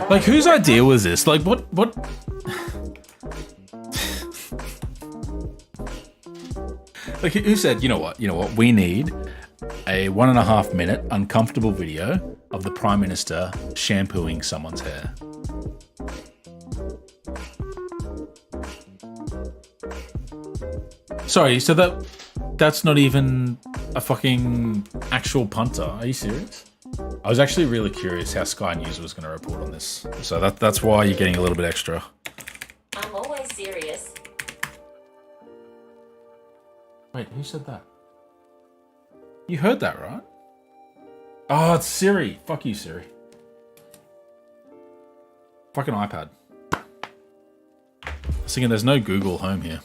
S1: Like, whose idea was this? Like, what? Like, who said, you know what, we need a 1.5 minute uncomfortable video of the Prime Minister shampooing someone's hair. Sorry, so that's not even a fucking actual punter. Are you serious? I was actually really curious how Sky News was going to report on this. So that's why you're getting a little bit extra.
S6: I'm always serious.
S1: Wait, who said that? You heard that, right? Oh, it's Siri. Fuck you, Siri. Fucking iPad. I was thinking there's no Google Home here.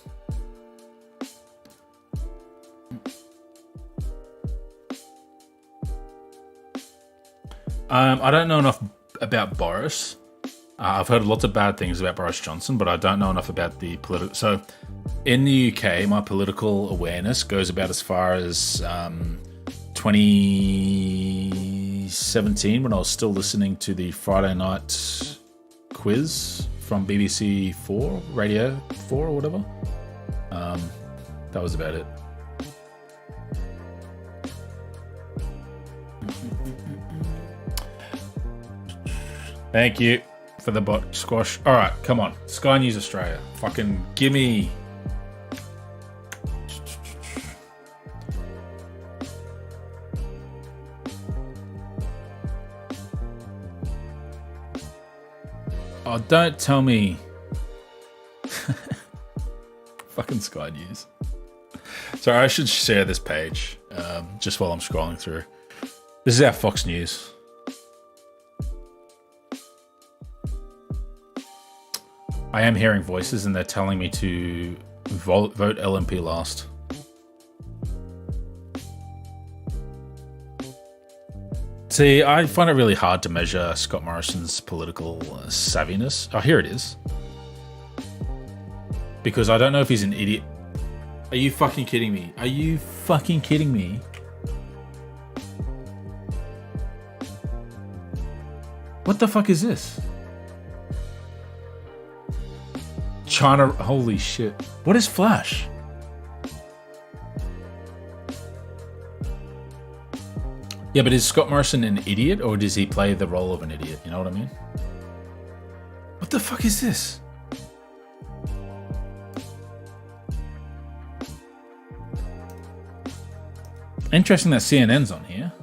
S1: I don't know enough about Boris. I've heard lots of bad things about Boris Johnson, but I don't know enough about the political. So, in the UK, my political awareness goes about as far as 2017, when I was still listening to the Friday night quiz from BBC 4, Radio 4 or whatever. That was about it. Thank you for the bot squash. All right, come on. Sky News Australia. Fucking gimme. Oh, don't tell me. Fucking Sky News. Sorry, I should share this page just while I'm scrolling through. This is our Fox News. I am hearing voices and they're telling me to vote LNP last. See, I find it really hard to measure Scott Morrison's political savviness. Oh, here it is. Because I don't know if he's an idiot. Are you fucking kidding me? Are you fucking kidding me? What the fuck is this? China, holy shit. What is Flash? Yeah, but is Scott Morrison an idiot or does he play the role of an idiot? You know what I mean? What the fuck is this? Interesting that CNN's on here.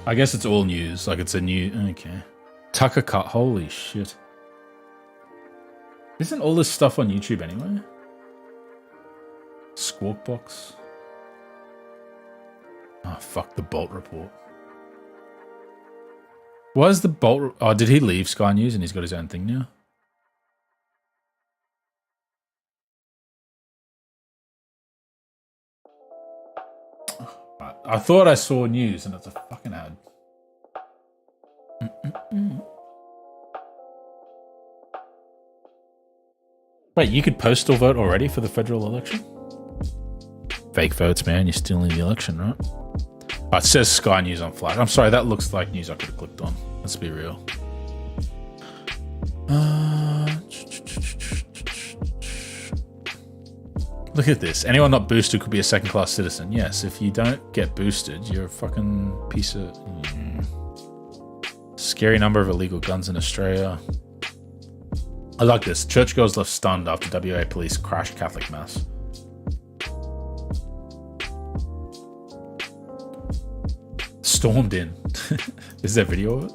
S1: I guess it's all news. Like it's a new... Okay. Tucker Cut. Holy shit. Isn't all this stuff on YouTube anyway? Squawk Box. Oh, fuck the Bolt Report. Why is the Bolt... Oh, did he leave Sky News and he's got his own thing now? I thought I saw news and it's a fucking ad. Wait, you could postal vote already for the federal election? Fake votes, man. You're stealing the election, right? Oh, it says Sky News on Flash. I'm sorry, that looks like news I could have clicked on. Let's be real. Look at this. Anyone not boosted could be a second-class citizen. Yes, if you don't get boosted, you're a fucking piece of... Scary number of illegal guns in Australia. I like this. Churchgoers left stunned after WA police crashed Catholic mass. Stormed in. Is there video of it?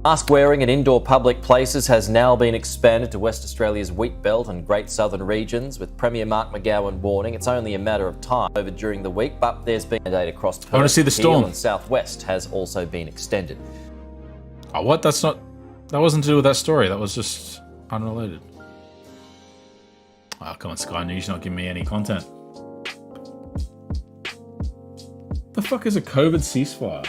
S7: Mask wearing in indoor public places has now been expanded to West Australia's wheat belt and Great Southern regions, with Premier Mark McGowan warning it's only a matter of time over during the week, but there's been a date across Perth,
S1: I want to see the storm.
S7: and Southwest has also been extended.
S1: Oh, what? That wasn't to do with that story. That was just unrelated. Oh, come on, Sky News, you're not giving me any content. The fuck is a COVID ceasefire?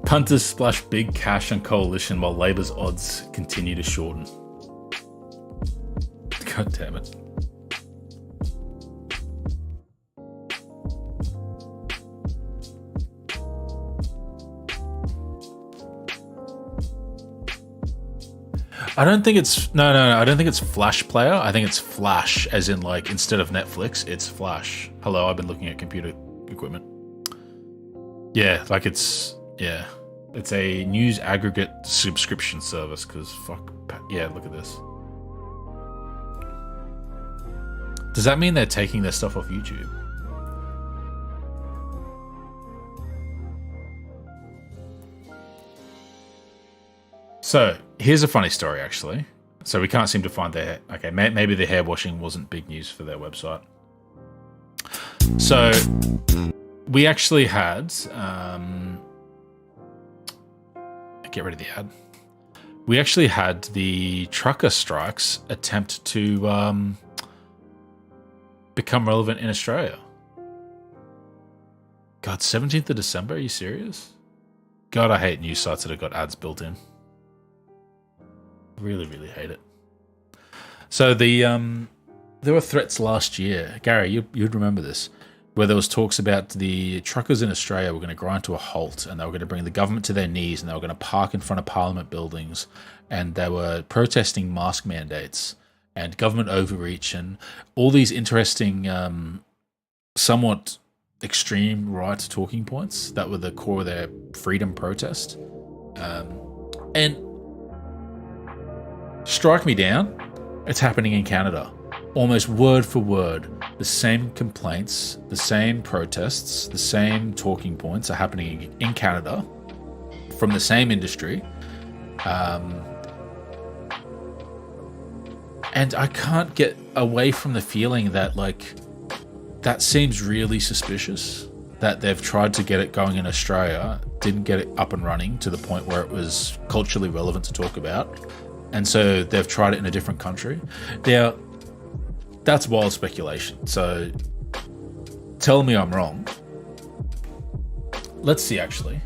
S1: Punters splash big cash on coalition while Labor's odds continue to shorten. God damn it. I don't think it's... No, I don't think it's Flash Player. I think it's Flash, as in, like, instead of Netflix, it's Flash. Hello, I've been looking at computer equipment. Yeah, like it's... Yeah. It's a news aggregate subscription service, because fuck... Yeah, look at this. Does that mean they're taking their stuff off YouTube? So, here's a funny story, actually. So we can't seem to find their... Okay, maybe the hair washing wasn't big news for their website. So we actually had get rid of the ad. We actually had the trucker strikes attempt to become relevant in Australia. God, 17th of December? Are you serious? God, I hate news sites that have got ads built in. Really, really hate it. So there were threats last year. Gary, you'd remember this, where there was talks about the truckers in Australia were going to grind to a halt, and they were going to bring the government to their knees, and they were going to park in front of Parliament buildings, and they were protesting mask mandates and government overreach and all these interesting, somewhat extreme right talking points that were the core of their freedom protest. And strike me down, it's happening in Canada. Almost word for word, the same complaints, the same protests, the same talking points are happening in Canada from the same industry. And I can't get away from the feeling that, like, that seems really suspicious, that they've tried to get it going in Australia, didn't get it up and running to the point where it was culturally relevant to talk about, and so they've tried it in a different country. Now, that's wild speculation, so tell me I'm wrong. Let's see, actually.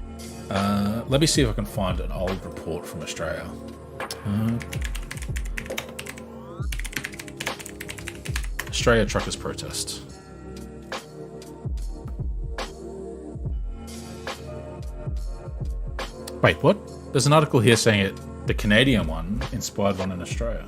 S1: Let me see if I can find an old report from Australia. Australia truckers protest. Wait, what? There's an article here saying it. The Canadian one inspired one in Australia.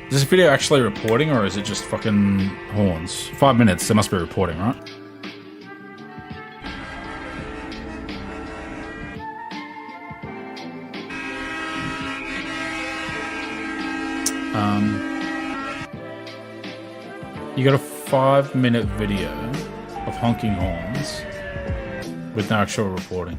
S1: Is this video actually reporting, or is it just fucking horns? 5 minutes, they must be reporting, right? You got a 5-minute video of honking horns with no actual reporting.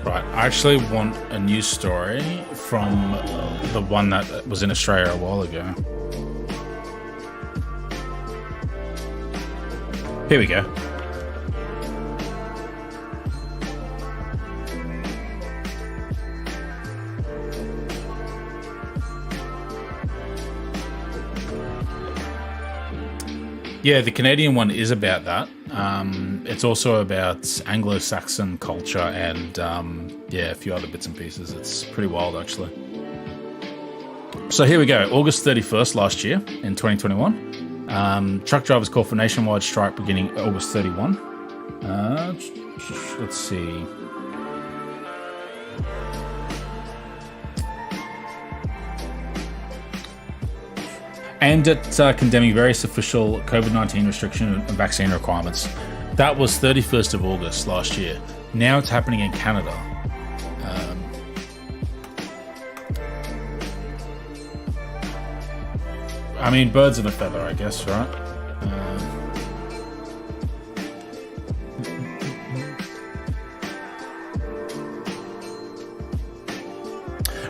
S1: Right, I actually want a news story from the one that was in Australia a while ago. Here we go. Yeah, the Canadian one is about that. It's also about Anglo-Saxon culture and yeah, a few other bits and pieces. It's pretty wild, actually. So here we go. August 31st last year in 2021. Truck drivers call for nationwide strike beginning August 31. Let's see. Aimed at condemning various official COVID-19 restriction and vaccine requirements. That was 31st of August last year. Now it's happening in Canada. I mean, birds of a feather, I guess, right?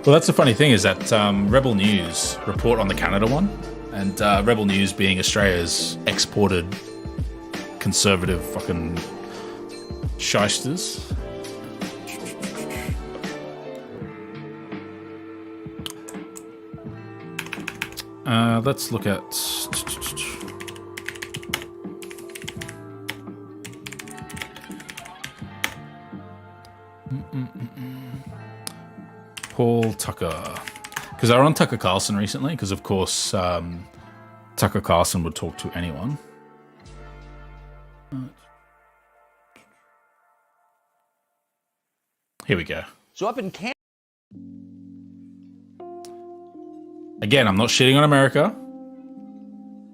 S1: Well, that's the funny thing is that Rebel News report on the Canada one, and Rebel News being Australia's exported conservative fucking shysters. Let's look at... Paul Tucker. Because I were on Tucker Carlson recently, because of course Tucker Carlson would talk to anyone. Here we go.
S8: So up in Canada.
S1: Again, I'm not shitting on America.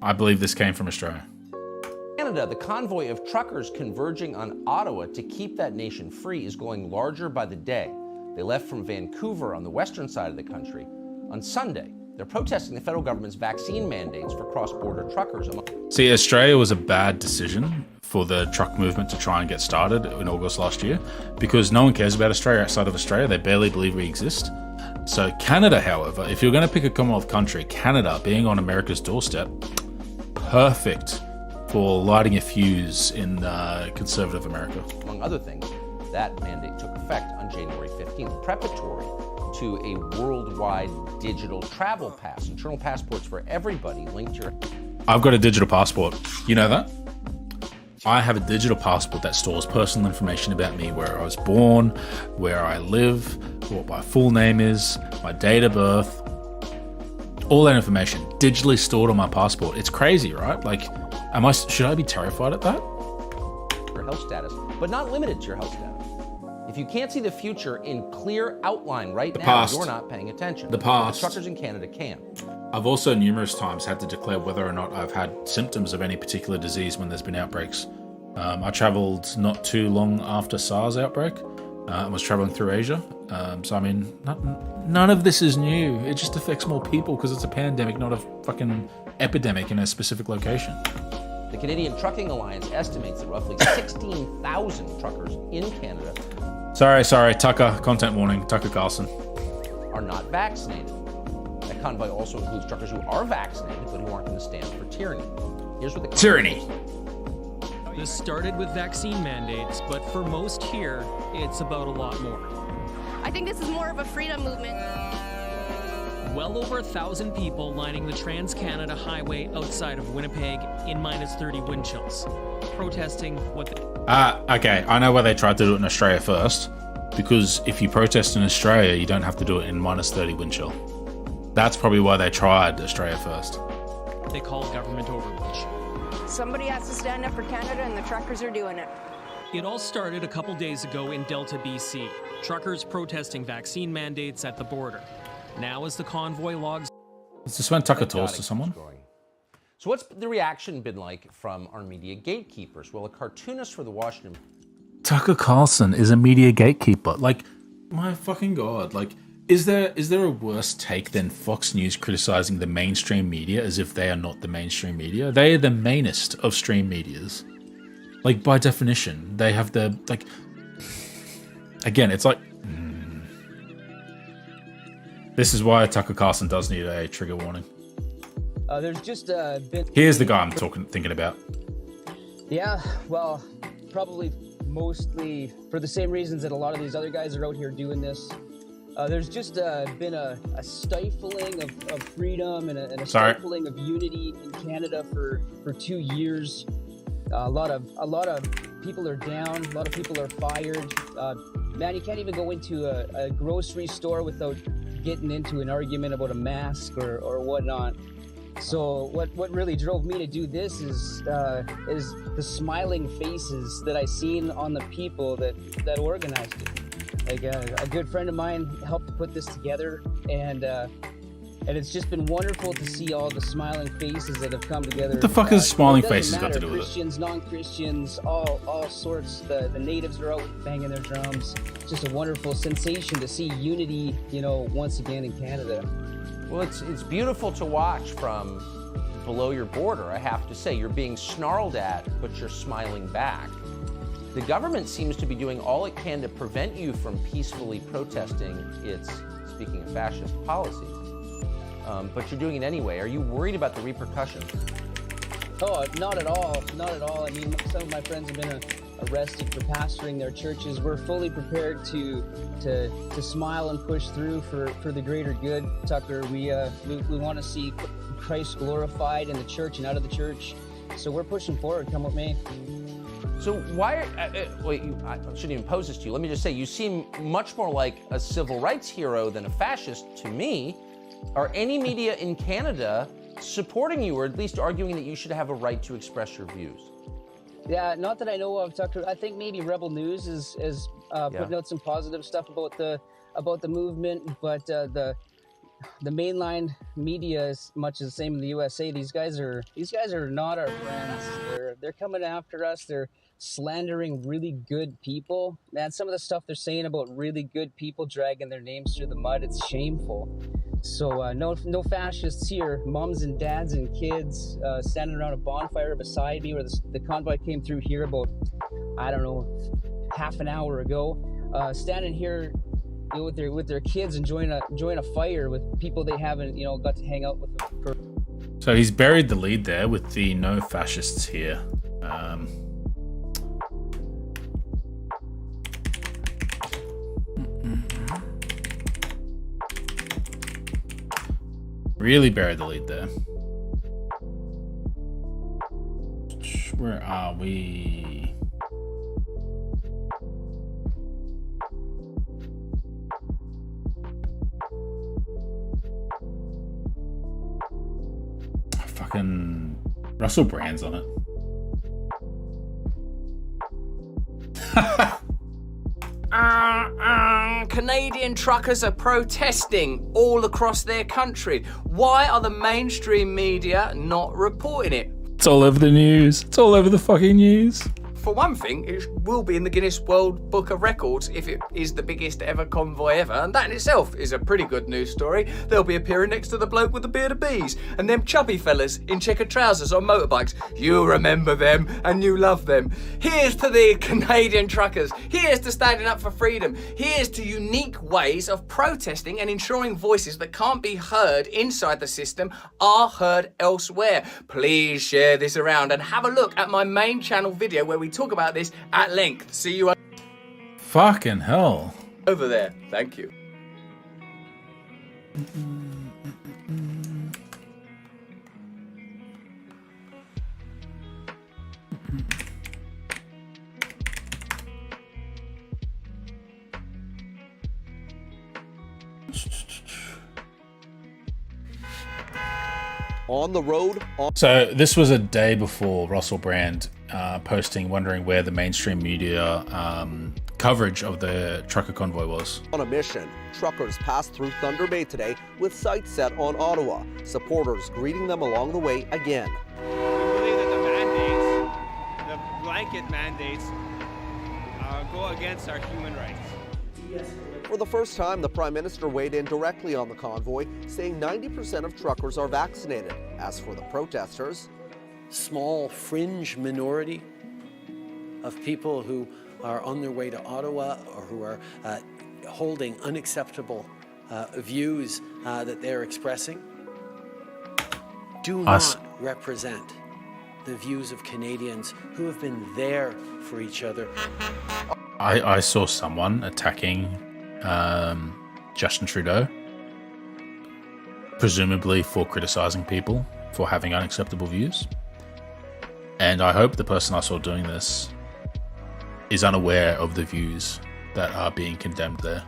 S1: I believe this came from Australia.
S8: Canada, the convoy of truckers converging on Ottawa to keep that nation free is going larger by the day. They left from Vancouver on the western side of the country on Sunday. They're protesting the federal government's vaccine mandates for cross-border truckers.
S1: See, Australia was a bad decision for the truck movement to try and get started in August last year because no one cares about Australia outside of Australia. They barely believe we exist. So Canada, however, if you're going to pick a Commonwealth country, Canada being on America's doorstep, perfect for lighting a fuse in conservative America.
S8: Among other things, that mandate took effect on January 15th, preparatory to a worldwide digital travel pass, internal passports for everybody linked to your...
S1: I've got a digital passport. You know that? I have a digital passport that stores personal information about me, where I was born, where I live, what my full name is, my date of birth, all that information digitally stored on my passport. It's crazy, right? Like, should I be terrified at that?
S8: Your health status, but not limited to your health status. If you can't see the future in clear outline right now, you're not paying attention.
S1: The past.
S8: The truckers in Canada can.
S1: I've also numerous times had to declare whether or not I've had symptoms of any particular disease when there's been outbreaks. I traveled not too long after SARS outbreak. I was traveling through Asia. So, I mean, none of this is new. It just affects more people because it's a pandemic, not a fucking epidemic in a specific location.
S8: The Canadian Trucking Alliance estimates that roughly 16,000 truckers in Canada...
S1: Sorry, Tucker, content warning, Tucker Carlson.
S8: ...are not vaccinated. That convoy also includes truckers who are vaccinated but who aren't going to stand for tyranny. Here's what the...
S1: Tyranny!
S9: This started with vaccine mandates, but for most here, it's about a lot more.
S10: I think this is more of a freedom movement.
S9: Well over 1,000 people lining the Trans-Canada Highway outside of Winnipeg in -30 wind chills, protesting what they...
S1: Okay, I know why they tried to do it in Australia first, because if you protest in Australia, you don't have to do it in -30 wind chill. That's probably why they tried Australia first.
S9: They call government overreach.
S10: Somebody has to stand up for Canada, and the truckers are doing it.
S9: It all started a couple days ago in Delta, BC. Truckers protesting vaccine mandates at the border. Now as the convoy logs...
S1: Is this when Tucker talks to someone?
S8: So what's the reaction been like from our media gatekeepers? Well, a cartoonist for the Washington...
S1: Tucker Carlson is a media gatekeeper. Like, my fucking God. Like, is there a worse take than Fox News criticizing the mainstream media as if they are not the mainstream media? They are the mainest of stream medias. Like, by definition, they have the, like... Again, it's like... This is why Tucker Carlson does need a trigger warning.
S11: There's just been...
S1: Here's the guy I'm thinking about.
S11: Yeah, well, probably mostly for the same reasons that a lot of these other guys are out here doing this. There's just been a stifling of freedom and a stifling of unity in Canada for 2 years. A lot of people are down. A lot of people are fired. Man, you can't even go into a grocery store without getting into an argument about a mask or whatnot. So what really drove me to do this is the smiling faces that I seen on the people that organized it. Like a good friend of mine helped put this together, and it's just been wonderful to see all the smiling faces that have come together.
S1: What the fuck has smiling faces got to do with it?
S11: Christians, non-Christians, all sorts. The natives are out banging their drums. It's just a wonderful sensation to see unity, once again in Canada.
S8: Well, it's beautiful to watch from below your border, I have to say. You're being snarled at, but you're smiling back. The government seems to be doing all it can to prevent you from peacefully protesting its, speaking of fascist policies. But you're doing it anyway. Are you worried about the repercussions?
S11: Oh, not at all. Not at all. I mean, some of my friends have been arrested for pastoring their churches. We're fully prepared to smile and push through for the greater good, Tucker. We want to see Christ glorified in the church and out of the church. So we're pushing forward. Come with me.
S8: So why? Wait, I shouldn't even pose this to you. Let me just say, you seem much more like a civil rights hero than a fascist to me. Are any media in Canada supporting you, or at least arguing that you should have a right to express your views?
S11: Yeah, not that I know of, Tucker. I think maybe Rebel News is putting out some positive stuff about the movement, but the mainline media is much the same in the USA. These guys are not our friends. They're coming after us. They're slandering really good people. Man, some of the stuff they're saying about really good people, dragging their names through the mud, it's shameful. So no fascists here. Moms and dads and kids standing around a bonfire beside me, where the convoy came through here about, I don't know, half an hour ago. Standing here, you know, with their kids, enjoying a fire with people they haven't, you know, got to hang out with.
S1: So he's buried the lead there with the no fascists here. Really buried the lead there. Where are we? Fucking Russell Brand's on it.
S12: Canadian truckers are protesting all across their country. Why are the mainstream media not reporting it?
S1: It's all over the news. It's all over the fucking news.
S12: For one thing, it will be in the Guinness World Book of Records if it is the biggest ever convoy ever, and that in itself is a pretty good news story. They'll be appearing next to the bloke with the beard of bees, and them chubby fellas in checkered trousers on motorbikes. You remember them, and you love them. Here's to the Canadian truckers. Here's to standing up for freedom. Here's to unique ways of protesting and ensuring voices that can't be heard inside the system are heard elsewhere. Please share this around and have a look at my main channel video where we talk about this at length. See you
S1: Fucking hell.
S12: over there. Thank you.
S13: On the road.
S1: So this was a day before Russell Brand posting, wondering where the mainstream media coverage of the trucker convoy was.
S13: On a mission, truckers passed through Thunder Bay today with sights set on Ottawa. Supporters greeting them along the way again.
S14: We believe that the mandates, the blanket mandates, go against our human rights.
S13: For the first time, the Prime Minister weighed in directly on the convoy, saying 90% of truckers are vaccinated. As for the protesters,
S15: small fringe minority of people who are on their way to Ottawa or who are holding unacceptable views that they're expressing do not represent the views of Canadians who have been there for each other.
S1: I saw someone attacking Justin Trudeau, presumably for criticizing people for having unacceptable views. And I hope the person I saw doing this is unaware of the views that are being condemned there,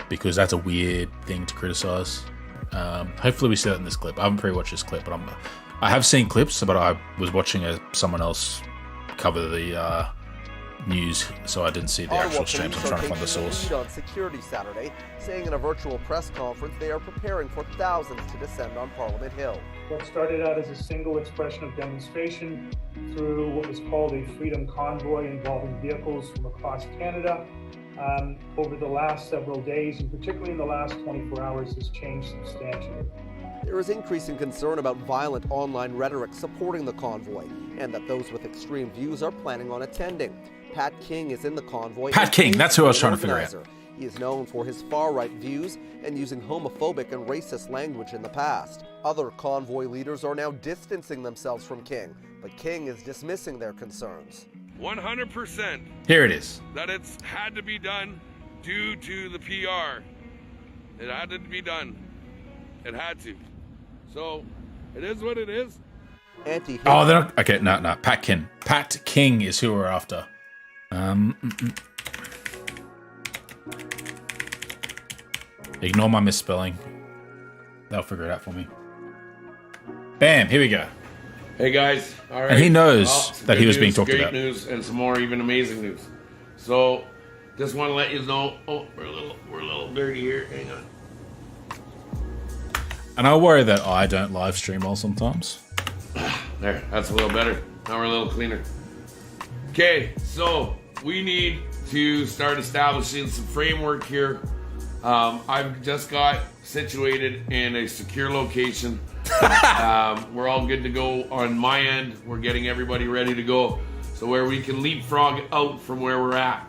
S1: because that's a weird thing to criticize. Hopefully we see that in this clip. I haven't pre-watched this clip, but I have seen clips, but I was watching someone else cover the news, so I didn't see the actual streams. I'm trying to find the source.
S13: On security Saturday, saying in a virtual press conference they are preparing for thousands to descend on Parliament Hill.
S16: What started out as a single expression of demonstration through what was called a freedom convoy involving vehicles from across Canada, over the last several days, and particularly in the last 24 hours, has changed substantially.
S13: There is increasing concern about violent online rhetoric supporting the convoy, and that those with extreme views are planning on attending. Pat King is in the convoy.
S1: Pat King, that's who I was trying to figure out.
S13: He is known for his far-right views and using homophobic and racist language in the past. Other convoy leaders are now distancing themselves from King, but King is dismissing their concerns.
S17: 100%.
S1: Here it is.
S17: That it's had to be done due to the PR. It had to be done. It had to. So, it is what it is.
S1: Oh, they're not. Okay, no. Pat King. Pat King is who we're after. Ignore my misspelling. They'll figure it out for me. Bam, here we go.
S17: Hey guys, all right.
S1: And he knows that he was being talked about.
S17: Great news and some more even amazing news. So, just want to let you know. Oh, we're a little dirty here. Hang on.
S1: And I worry that I don't live stream well sometimes.
S17: There, that's a little better. Now we're a little cleaner. Okay, so we need to start establishing some framework here. I've just got situated in a secure location. We're all good to go on my end. We're getting everybody ready to go. So where we can leapfrog out from where we're at.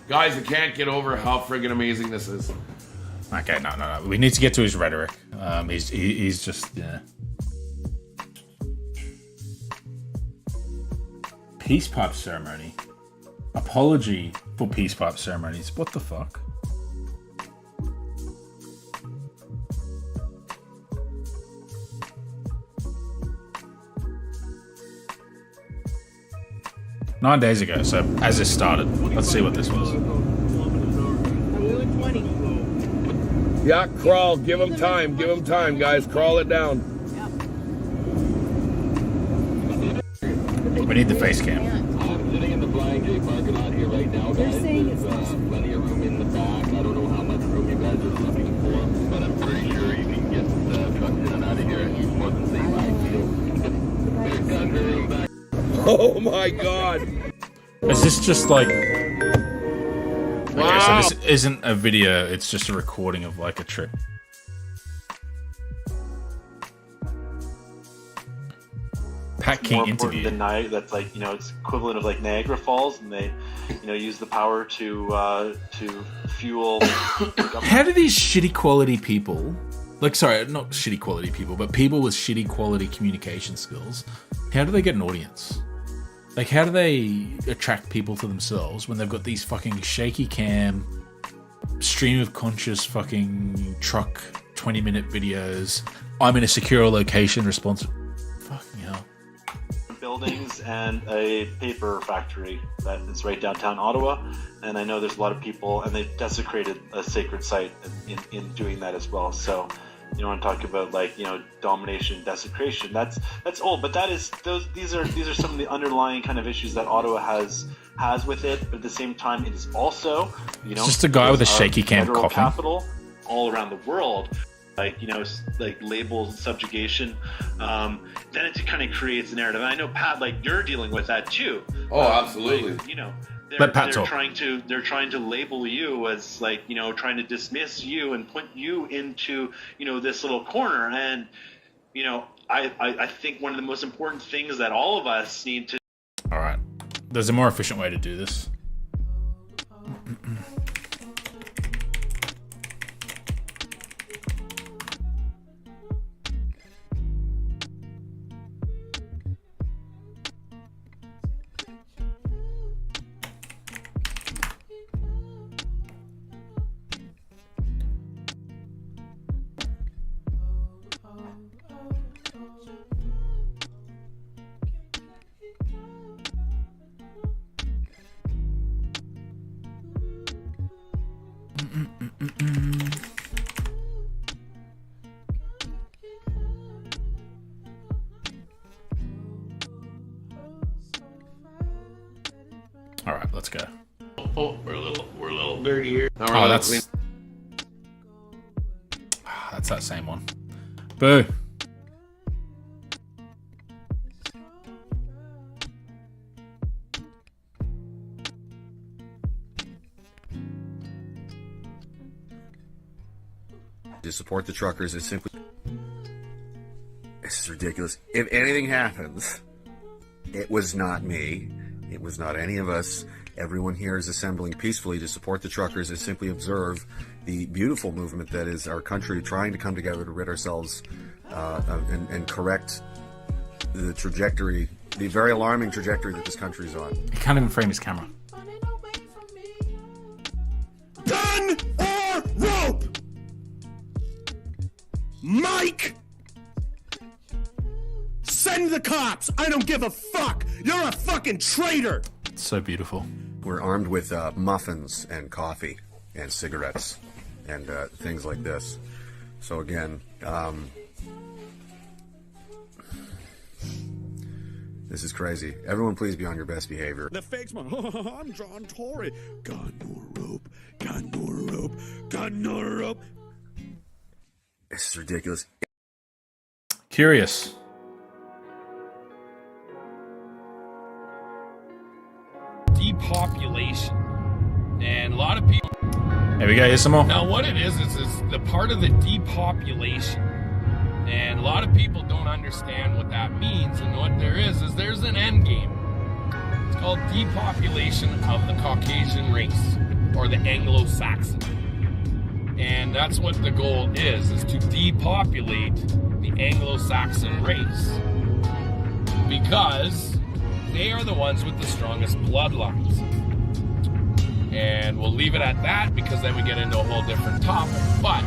S17: Guys, I can't get over how friggin' amazing this is.
S1: Okay, no. We need to get to his rhetoric. He's just, yeah. Peace pipe ceremony. Apology for peace pipe ceremonies. What the fuck? Nine days ago, so as this started. Let's see what this was.
S17: Yeah, crawl. Give them time. Give them time, guys. Crawl it down.
S1: We need the face cam.
S18: I'm sitting in the Blind J parking lot here right now, guys. There's plenty of room in the back. I don't know how much room you guys are looking for, but I'm pretty sure you can get the trucks in and out of here more than safe, I feel. There's tons of room back.
S17: Oh my god.
S1: Is this just like...
S17: Wow.
S1: Okay, so this isn't a video, it's just a recording of like a trip. Pat King interview.
S19: Than Niagara, that's like, you know, it's equivalent of like Niagara Falls, and they, you know, use the power to fuel.
S1: How do these shitty quality people, like, sorry, not shitty quality people, but people with shitty quality communication skills, how do they get an audience? Like, how do they attract people to themselves when they've got these fucking shaky cam, stream of conscious fucking truck 20-minute videos? I'm in a secure location, responsive. Fucking hell.
S19: Buildings and a paper factory that is right downtown Ottawa, and I know there's a lot of people, and they've desecrated a sacred site in doing that as well. So, you know, I'm talking about, like, you know, domination, desecration. That's old, but that is these are some of the underlying kind of issues that Ottawa has with it. But at the same time, it is also, you know,
S1: It's just a guy with a shaky cam
S19: federal
S1: coughing.
S19: capital all around the world. Like, you know, like labels, subjugation, then it kind of creates a narrative. And I know, Pat, like, you're dealing with that too.
S17: Oh, absolutely.
S19: Like, you know,
S1: Let Pat
S19: they're
S1: talk.
S19: trying to label you as, like, you know, trying to dismiss you and put you into, you know, this little corner. And, you know, I think one of the most important things that all of us need to.
S1: All right. There's a more efficient way to do this. All right, let's go.
S17: Oh, we're a little dirty here. Now we're a
S1: Oh,
S17: little
S1: that's
S17: clean.
S1: that's that same one. Boo.
S20: To support the truckers is simply... This is ridiculous. If anything happens, it was not me. It was not any of us. Everyone here is assembling peacefully to support the truckers and simply observe the beautiful movement that is our country trying to come together to rid ourselves and correct the trajectory, the very alarming trajectory that this country is on.
S1: He can't even frame his camera.
S21: Gun or rope! Mike! Send the cops! I don't give a fuck! You're a fucking traitor!
S1: It's so beautiful.
S20: We're armed with muffins and coffee and cigarettes and things like this. So again, this is crazy. Everyone please be on your best behavior.
S21: The fake one. I'm John Tory. Gun or rope. Gun or rope. Gun or rope.
S20: This is ridiculous.
S1: Curious.
S2: Depopulation. And a lot of people...
S1: There we go, here's some more.
S2: Now what it is the part of the depopulation. And a lot of people don't understand what that means, and what there is there's an end game. It's called depopulation of the Caucasian race, or the Anglo-Saxon. And that's what the goal is to depopulate the Anglo-Saxon race. Because they are the ones with the strongest bloodlines. And we'll leave it at that, because then we get into a whole different topic. But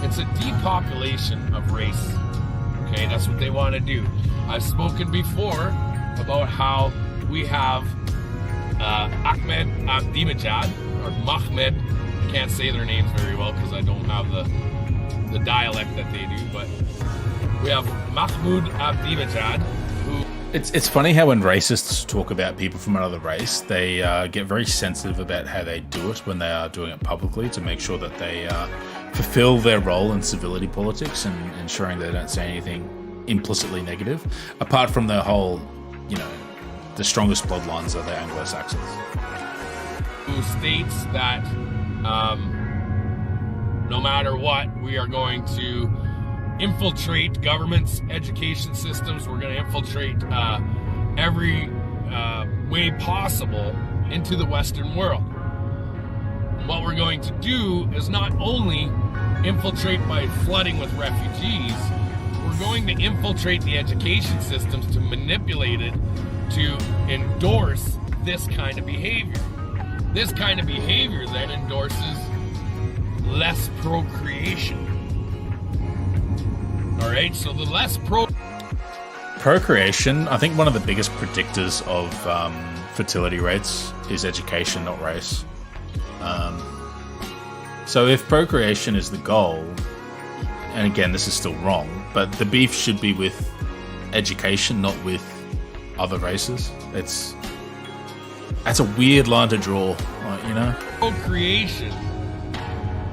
S2: it's a depopulation of race. Okay, that's what they want to do. I've spoken before about how we have Ahmed Ahmadinejad, or Mahmed. I can't say their names very well because I don't have the dialect that they do. But we have Mahmoud Ahmadinejad, who...
S1: It's funny how when racists talk about people from another race, they get very sensitive about how they do it when they are doing it publicly, to make sure that they fulfill their role in civility politics and ensuring they don't say anything implicitly negative, apart from the whole, the strongest bloodlines are the Anglo-Saxons.
S2: Who states that no matter what, we are going to infiltrate governments, education systems. We're going to infiltrate every way possible into the Western world. And what we're going to do is not only infiltrate by flooding with refugees, we're going to infiltrate the education systems to manipulate it to endorse this kind of behavior. This kind of behavior then endorses less procreation. All right, so the less
S1: procreation, I think one of the biggest predictors of fertility rates is education, not race. So if procreation is the goal, and again, this is still wrong, but the beef should be with education, not with other races. That's a weird line to draw,
S2: procreation,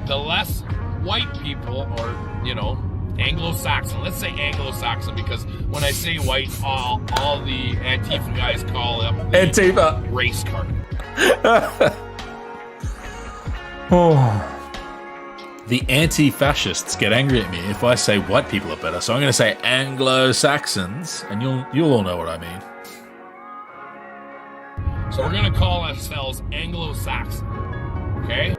S2: the less white people, or Anglo-Saxon. Let's say Anglo-Saxon, because when I say white, all the Antifa guys call up the
S1: Antifa
S2: race card.
S1: The anti-fascists get angry at me if I say white people are better, so I'm going to say Anglo-Saxons, and you'll all know what I mean.
S2: So we're going to call ourselves Anglo-Saxon, okay?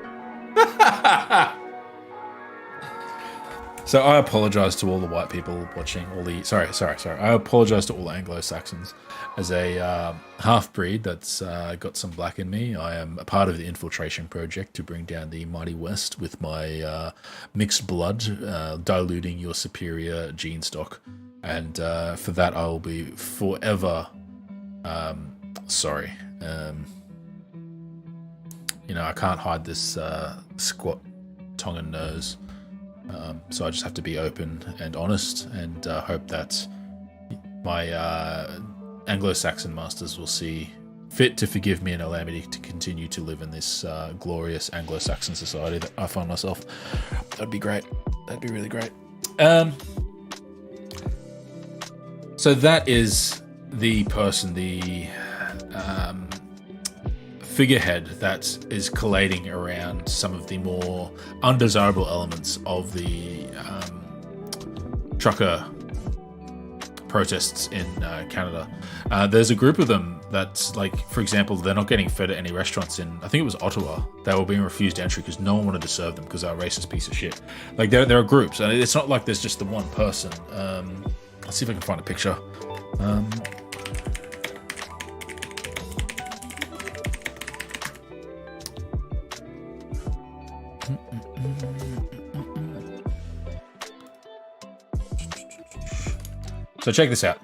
S1: So I apologize to all the white people watching, sorry. I apologize to all Anglo-Saxons. As a half-breed that's got some black in me, I am a part of the infiltration project to bring down the mighty West with my mixed blood, diluting your superior gene stock. And for that, I will be forever sorry. I can't hide this squat Tongan nose. So I just have to be open and honest, and hope that my Anglo-Saxon masters will see fit to forgive me and allow me to continue to live in this glorious Anglo-Saxon society that I find myself. That'd be great. That'd be really great. So that is the person, the figurehead that is collating around some of the more undesirable elements of the trucker protests in Canada. There's a group of them that's, like, for example, they're not getting fed at any restaurants in, I think it was Ottawa. They were being refused entry because no one wanted to serve them because they're a racist piece of shit. Like, there are groups, and it's not like there's just the one person. Let's see if I can find a picture. So check this out.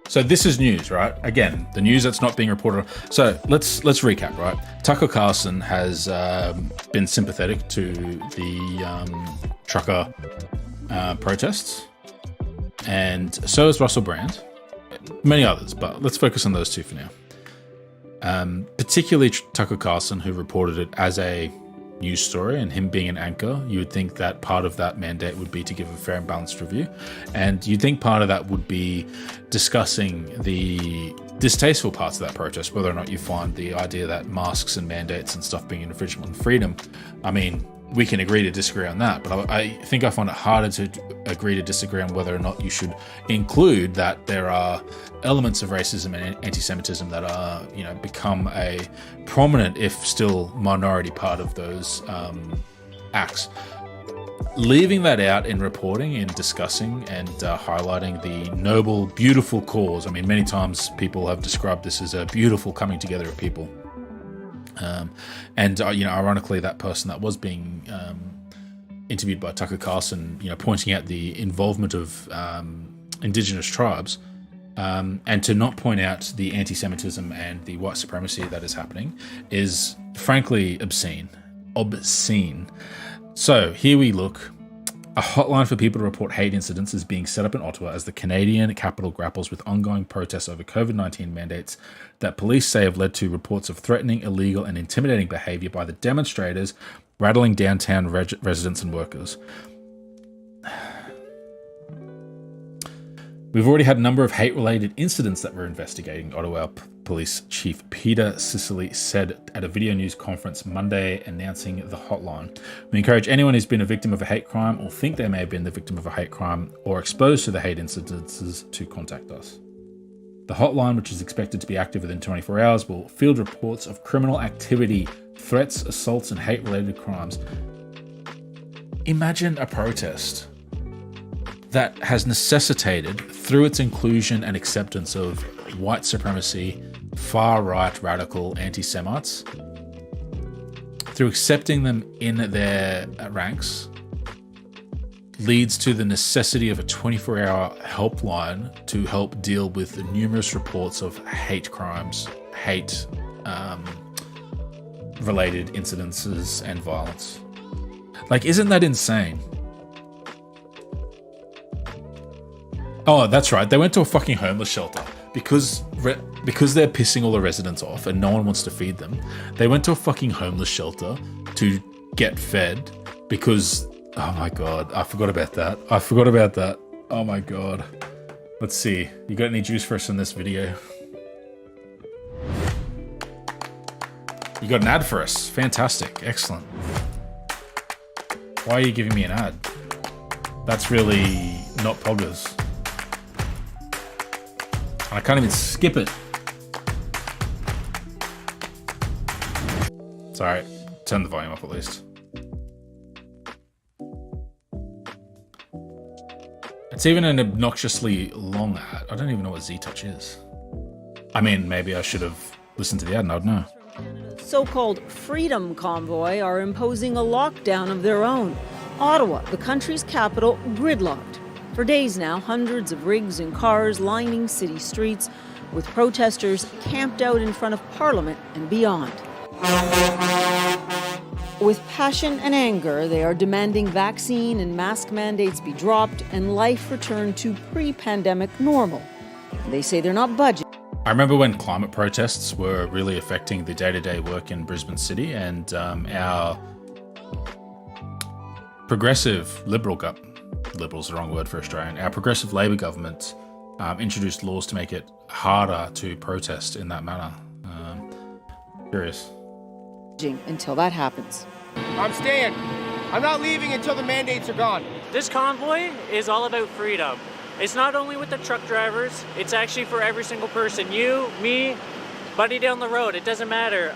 S1: So this is news, right? Again, the news that's not being reported on. So let's recap, right? Tucker Carlson has been sympathetic to the trucker protests, and so has Russell Brand, many others, but let's focus on those two for now. Particularly Tucker Carlson, who reported it as a news story and him being an anchor, you would think that part of that mandate would be to give a fair and balanced review. And you'd think part of that would be discussing the distasteful parts of that protest, whether or not you find the idea that masks and mandates and stuff being an infringement on freedom. I mean, we can agree to disagree on that, but I think I find it harder to agree to disagree on whether or not you should include that there are elements of racism and anti-Semitism that are, become a prominent, if still minority, part of those acts. Leaving that out in reporting, in discussing and highlighting the noble, beautiful cause. I mean, many times people have described this as a beautiful coming together of people. Ironically, that person that was being interviewed by Tucker Carlson, pointing out the involvement of indigenous tribes, and to not point out the anti-Semitism and the white supremacy that is happening is frankly obscene. So here we look. A hotline for people to report hate incidents is being set up in Ottawa as the Canadian capital grapples with ongoing protests over COVID-19 mandates that police say have led to reports of threatening, illegal, and intimidating behaviour by the demonstrators, rattling downtown residents and workers. We've already had a number of hate-related incidents that we're investigating, Ottawa Police Chief Peter Sicily said at a video news conference Monday announcing the hotline. We encourage anyone who's been a victim of a hate crime or think they may have been the victim of a hate crime or exposed to the hate incidences to contact us. The hotline, which is expected to be active within 24 hours, will field reports of criminal activity, threats, assaults, and hate-related crimes. Imagine a protest that has necessitated, through its inclusion and acceptance of white supremacy, far-right radical anti-Semites, through accepting them in their ranks, leads to the necessity of a 24-hour helpline to help deal with the numerous reports of hate crimes, hate-related incidences and violence. Like, isn't that insane? Oh, that's right. They went to a fucking homeless shelter because they're pissing all the residents off and no one wants to feed them. They went to a fucking homeless shelter to get fed because, oh my God, I forgot about that. Oh my God. Let's see. You got any juice for us in this video? You got an ad for us. Fantastic. Excellent. Why are you giving me an ad? That's really not poggers. I can't even skip it. It's alright. Turn the volume up at least. It's even an obnoxiously long ad. I don't even know what Z-Touch is. I mean, maybe I should have listened to the ad and I'd know.
S4: So-called Freedom Convoy are imposing a lockdown of their own. Ottawa, the country's capital, gridlocked. For days now, hundreds of rigs and cars lining city streets, with protesters camped out in front of Parliament and beyond. With passion and anger, they are demanding vaccine and mask mandates be dropped and life return to pre-pandemic normal. They say they're not budging.
S1: I remember when climate protests were really affecting the day-to-day work in Brisbane City, and our progressive liberal's the wrong word for Australian. Our progressive Labor government introduced laws to make it harder to protest in that manner. Curious.
S4: Until that happens.
S14: I'm staying. I'm not leaving until the mandates are gone.
S22: This convoy is all about freedom. It's not only with the truck drivers, it's actually for every single person. You, me, buddy down the road, it doesn't matter.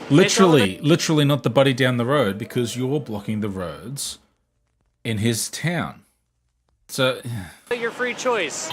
S1: Literally not the buddy down the road, because you're blocking the roads in his town. So
S22: your free choice.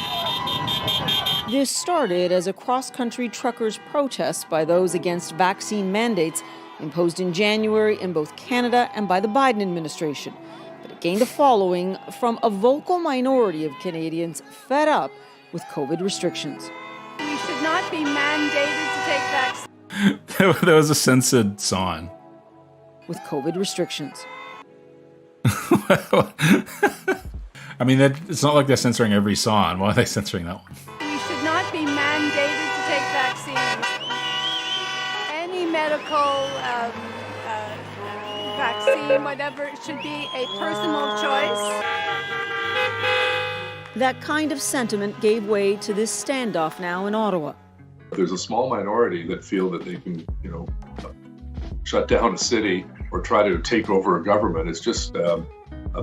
S4: This started as a cross-country truckers' protest by those against vaccine mandates imposed in January in both Canada and by the Biden administration. But it gained a following from a vocal minority of Canadians fed up with COVID restrictions.
S10: We should not be mandated to take vaccines.
S1: There was a censored sign.
S4: With COVID restrictions.
S1: I mean, it's not like they're censoring every sign. Why are they censoring that one?
S10: We should not be mandated to take vaccines. Any medical vaccine, whatever it should be, a personal choice.
S4: That kind of sentiment gave way to this standoff now in Ottawa.
S3: There's a small minority that feel that they can, shut down a city or try to take over a government. It's just a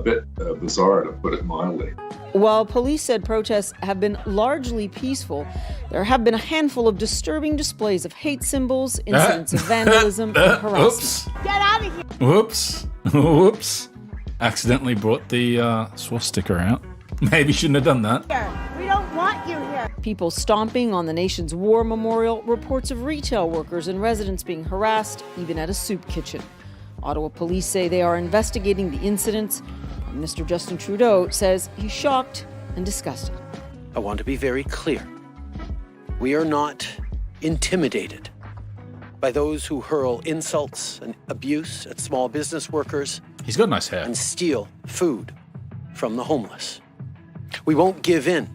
S3: bit bizarre, to put it mildly.
S4: While police said protests have been largely peaceful, there have been a handful of disturbing displays of hate symbols, incidents of vandalism, and harassment.
S10: Get out of here!
S1: Whoops. Whoops. Accidentally brought the swastika out. Maybe shouldn't have done that.
S10: We don't want you here.
S4: People stomping on the nation's war memorial, reports of retail workers and residents being harassed, even at a soup kitchen. Ottawa police say they are investigating the incidents. Mr. Justin Trudeau says he's shocked and disgusted.
S15: I want to be very clear. We are not intimidated by those who hurl insults and abuse at small business workers.
S1: He's got nice hair.
S15: And steal food from the homeless. We won't give in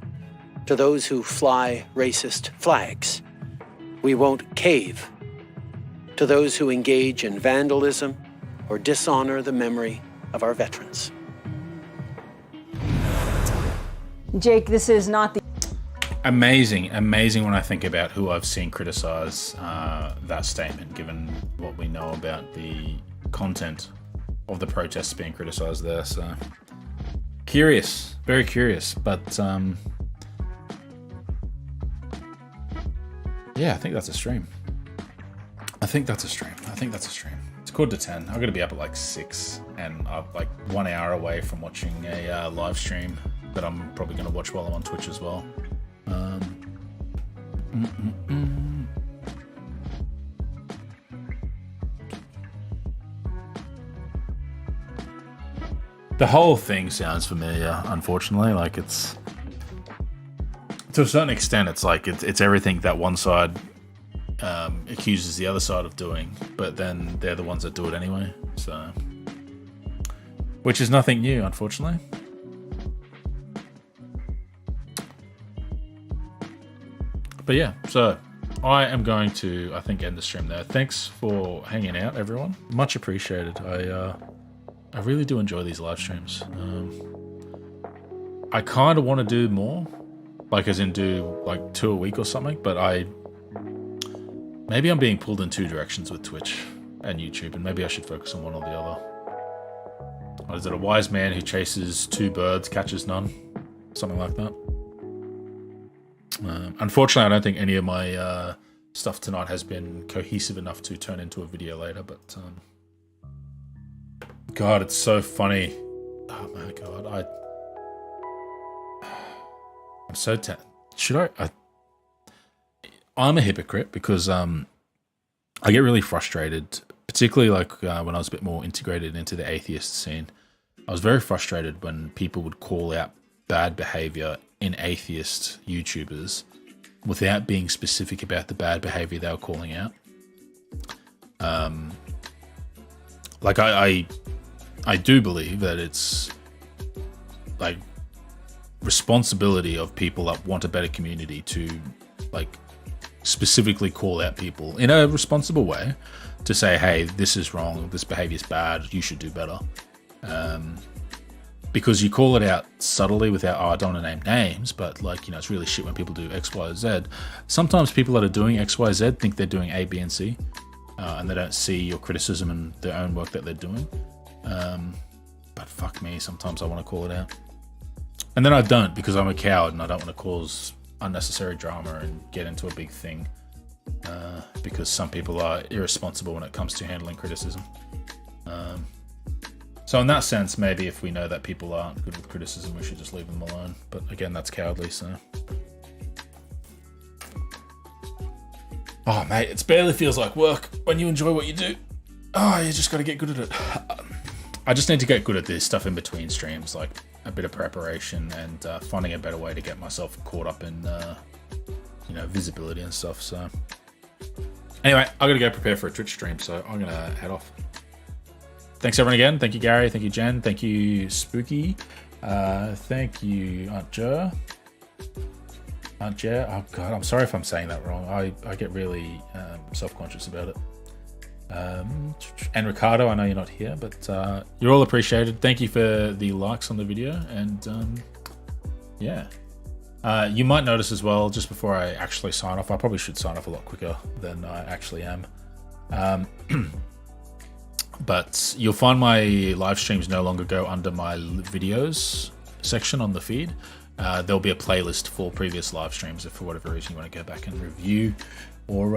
S15: to those who fly racist flags. We won't cave to those who engage in vandalism or dishonor the memory of our veterans.
S4: Jake, this is not the...
S1: Amazing when I think about who I've seen criticize that statement, given what we know about the content of the protests being criticized there. So curious, very curious, but yeah, I think that's a stream. It's quarter to 10. I'm gonna be up at like 6, and I'm like 1 hour away from watching a live stream that I'm probably gonna watch while I'm on Twitch as well. The whole thing sounds familiar, unfortunately. Like, it's to a certain extent, it's like it's everything that one side accuses the other side of doing, but then they're the ones that do it anyway. So, which is nothing new, unfortunately. But yeah, so I am going to, I think, end the stream there. Thanks for hanging out, everyone. Much appreciated. I really do enjoy these live streams. I kind of want to do more, like as in do like 2 a week or something, but maybe I'm being pulled in 2 directions with Twitch and YouTube, and maybe I should focus on one or the other. Or is it a wise man who chases 2 birds, catches none? Something like that. Unfortunately, I don't think any of my stuff tonight has been cohesive enough to turn into a video later, but God, it's so funny. Oh my God, I'm so I'm a hypocrite because I get really frustrated, particularly like when I was a bit more integrated into the atheist scene. I was very frustrated when people would call out bad behavior in atheist YouTubers without being specific about the bad behavior they were calling out. Like I do believe that it's like responsibility of people that want a better community to like specifically call out people in a responsible way to say, hey, this is wrong, this behavior is bad, you should do better. Because you call it out subtly without, I don't want to name names, but like, it's really shit when people do X, Y, Z. Sometimes people that are doing X, Y, Z think they're doing A, B, and C, and they don't see your criticism and their own work that they're doing. But fuck me, sometimes I want to call it out. And then I don't, because I'm a coward and I don't want to cause unnecessary drama and get into a big thing, because some people are irresponsible when it comes to handling criticism. So in that sense, maybe if we know that people aren't good with criticism, we should just leave them alone. But again, that's cowardly, so. Oh, mate, it barely feels like work when you enjoy what you do. Oh, you just got to get good at it. I just need to get good at this stuff in between streams, like a bit of preparation and finding a better way to get myself caught up in, visibility and stuff. So anyway, I got to go prepare for a Twitch stream, so I'm going to head off. Thanks everyone again. Thank you, Gary. Thank you, Jen. Thank you, Spooky. Thank you, Aunt Jo. Aunt Jo. Oh God, I'm sorry if I'm saying that wrong. I get really self-conscious about it. And Ricardo, I know you're not here, but you're all appreciated. Thank you for the likes on the video, and yeah. You might notice as well, just before I actually sign off, I probably should sign off a lot quicker than I actually am. But you'll find my live streams no longer go under my videos section on the feed. There'll be a playlist for previous live streams if for whatever reason you want to go back and review or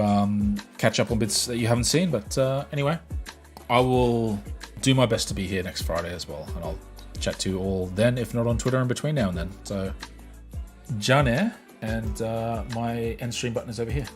S1: catch up on bits that you haven't seen. But anyway, I will do my best to be here next Friday as well, and I'll chat to you all then, if not on Twitter in between now and then. So, Jane, and my end stream button is over here.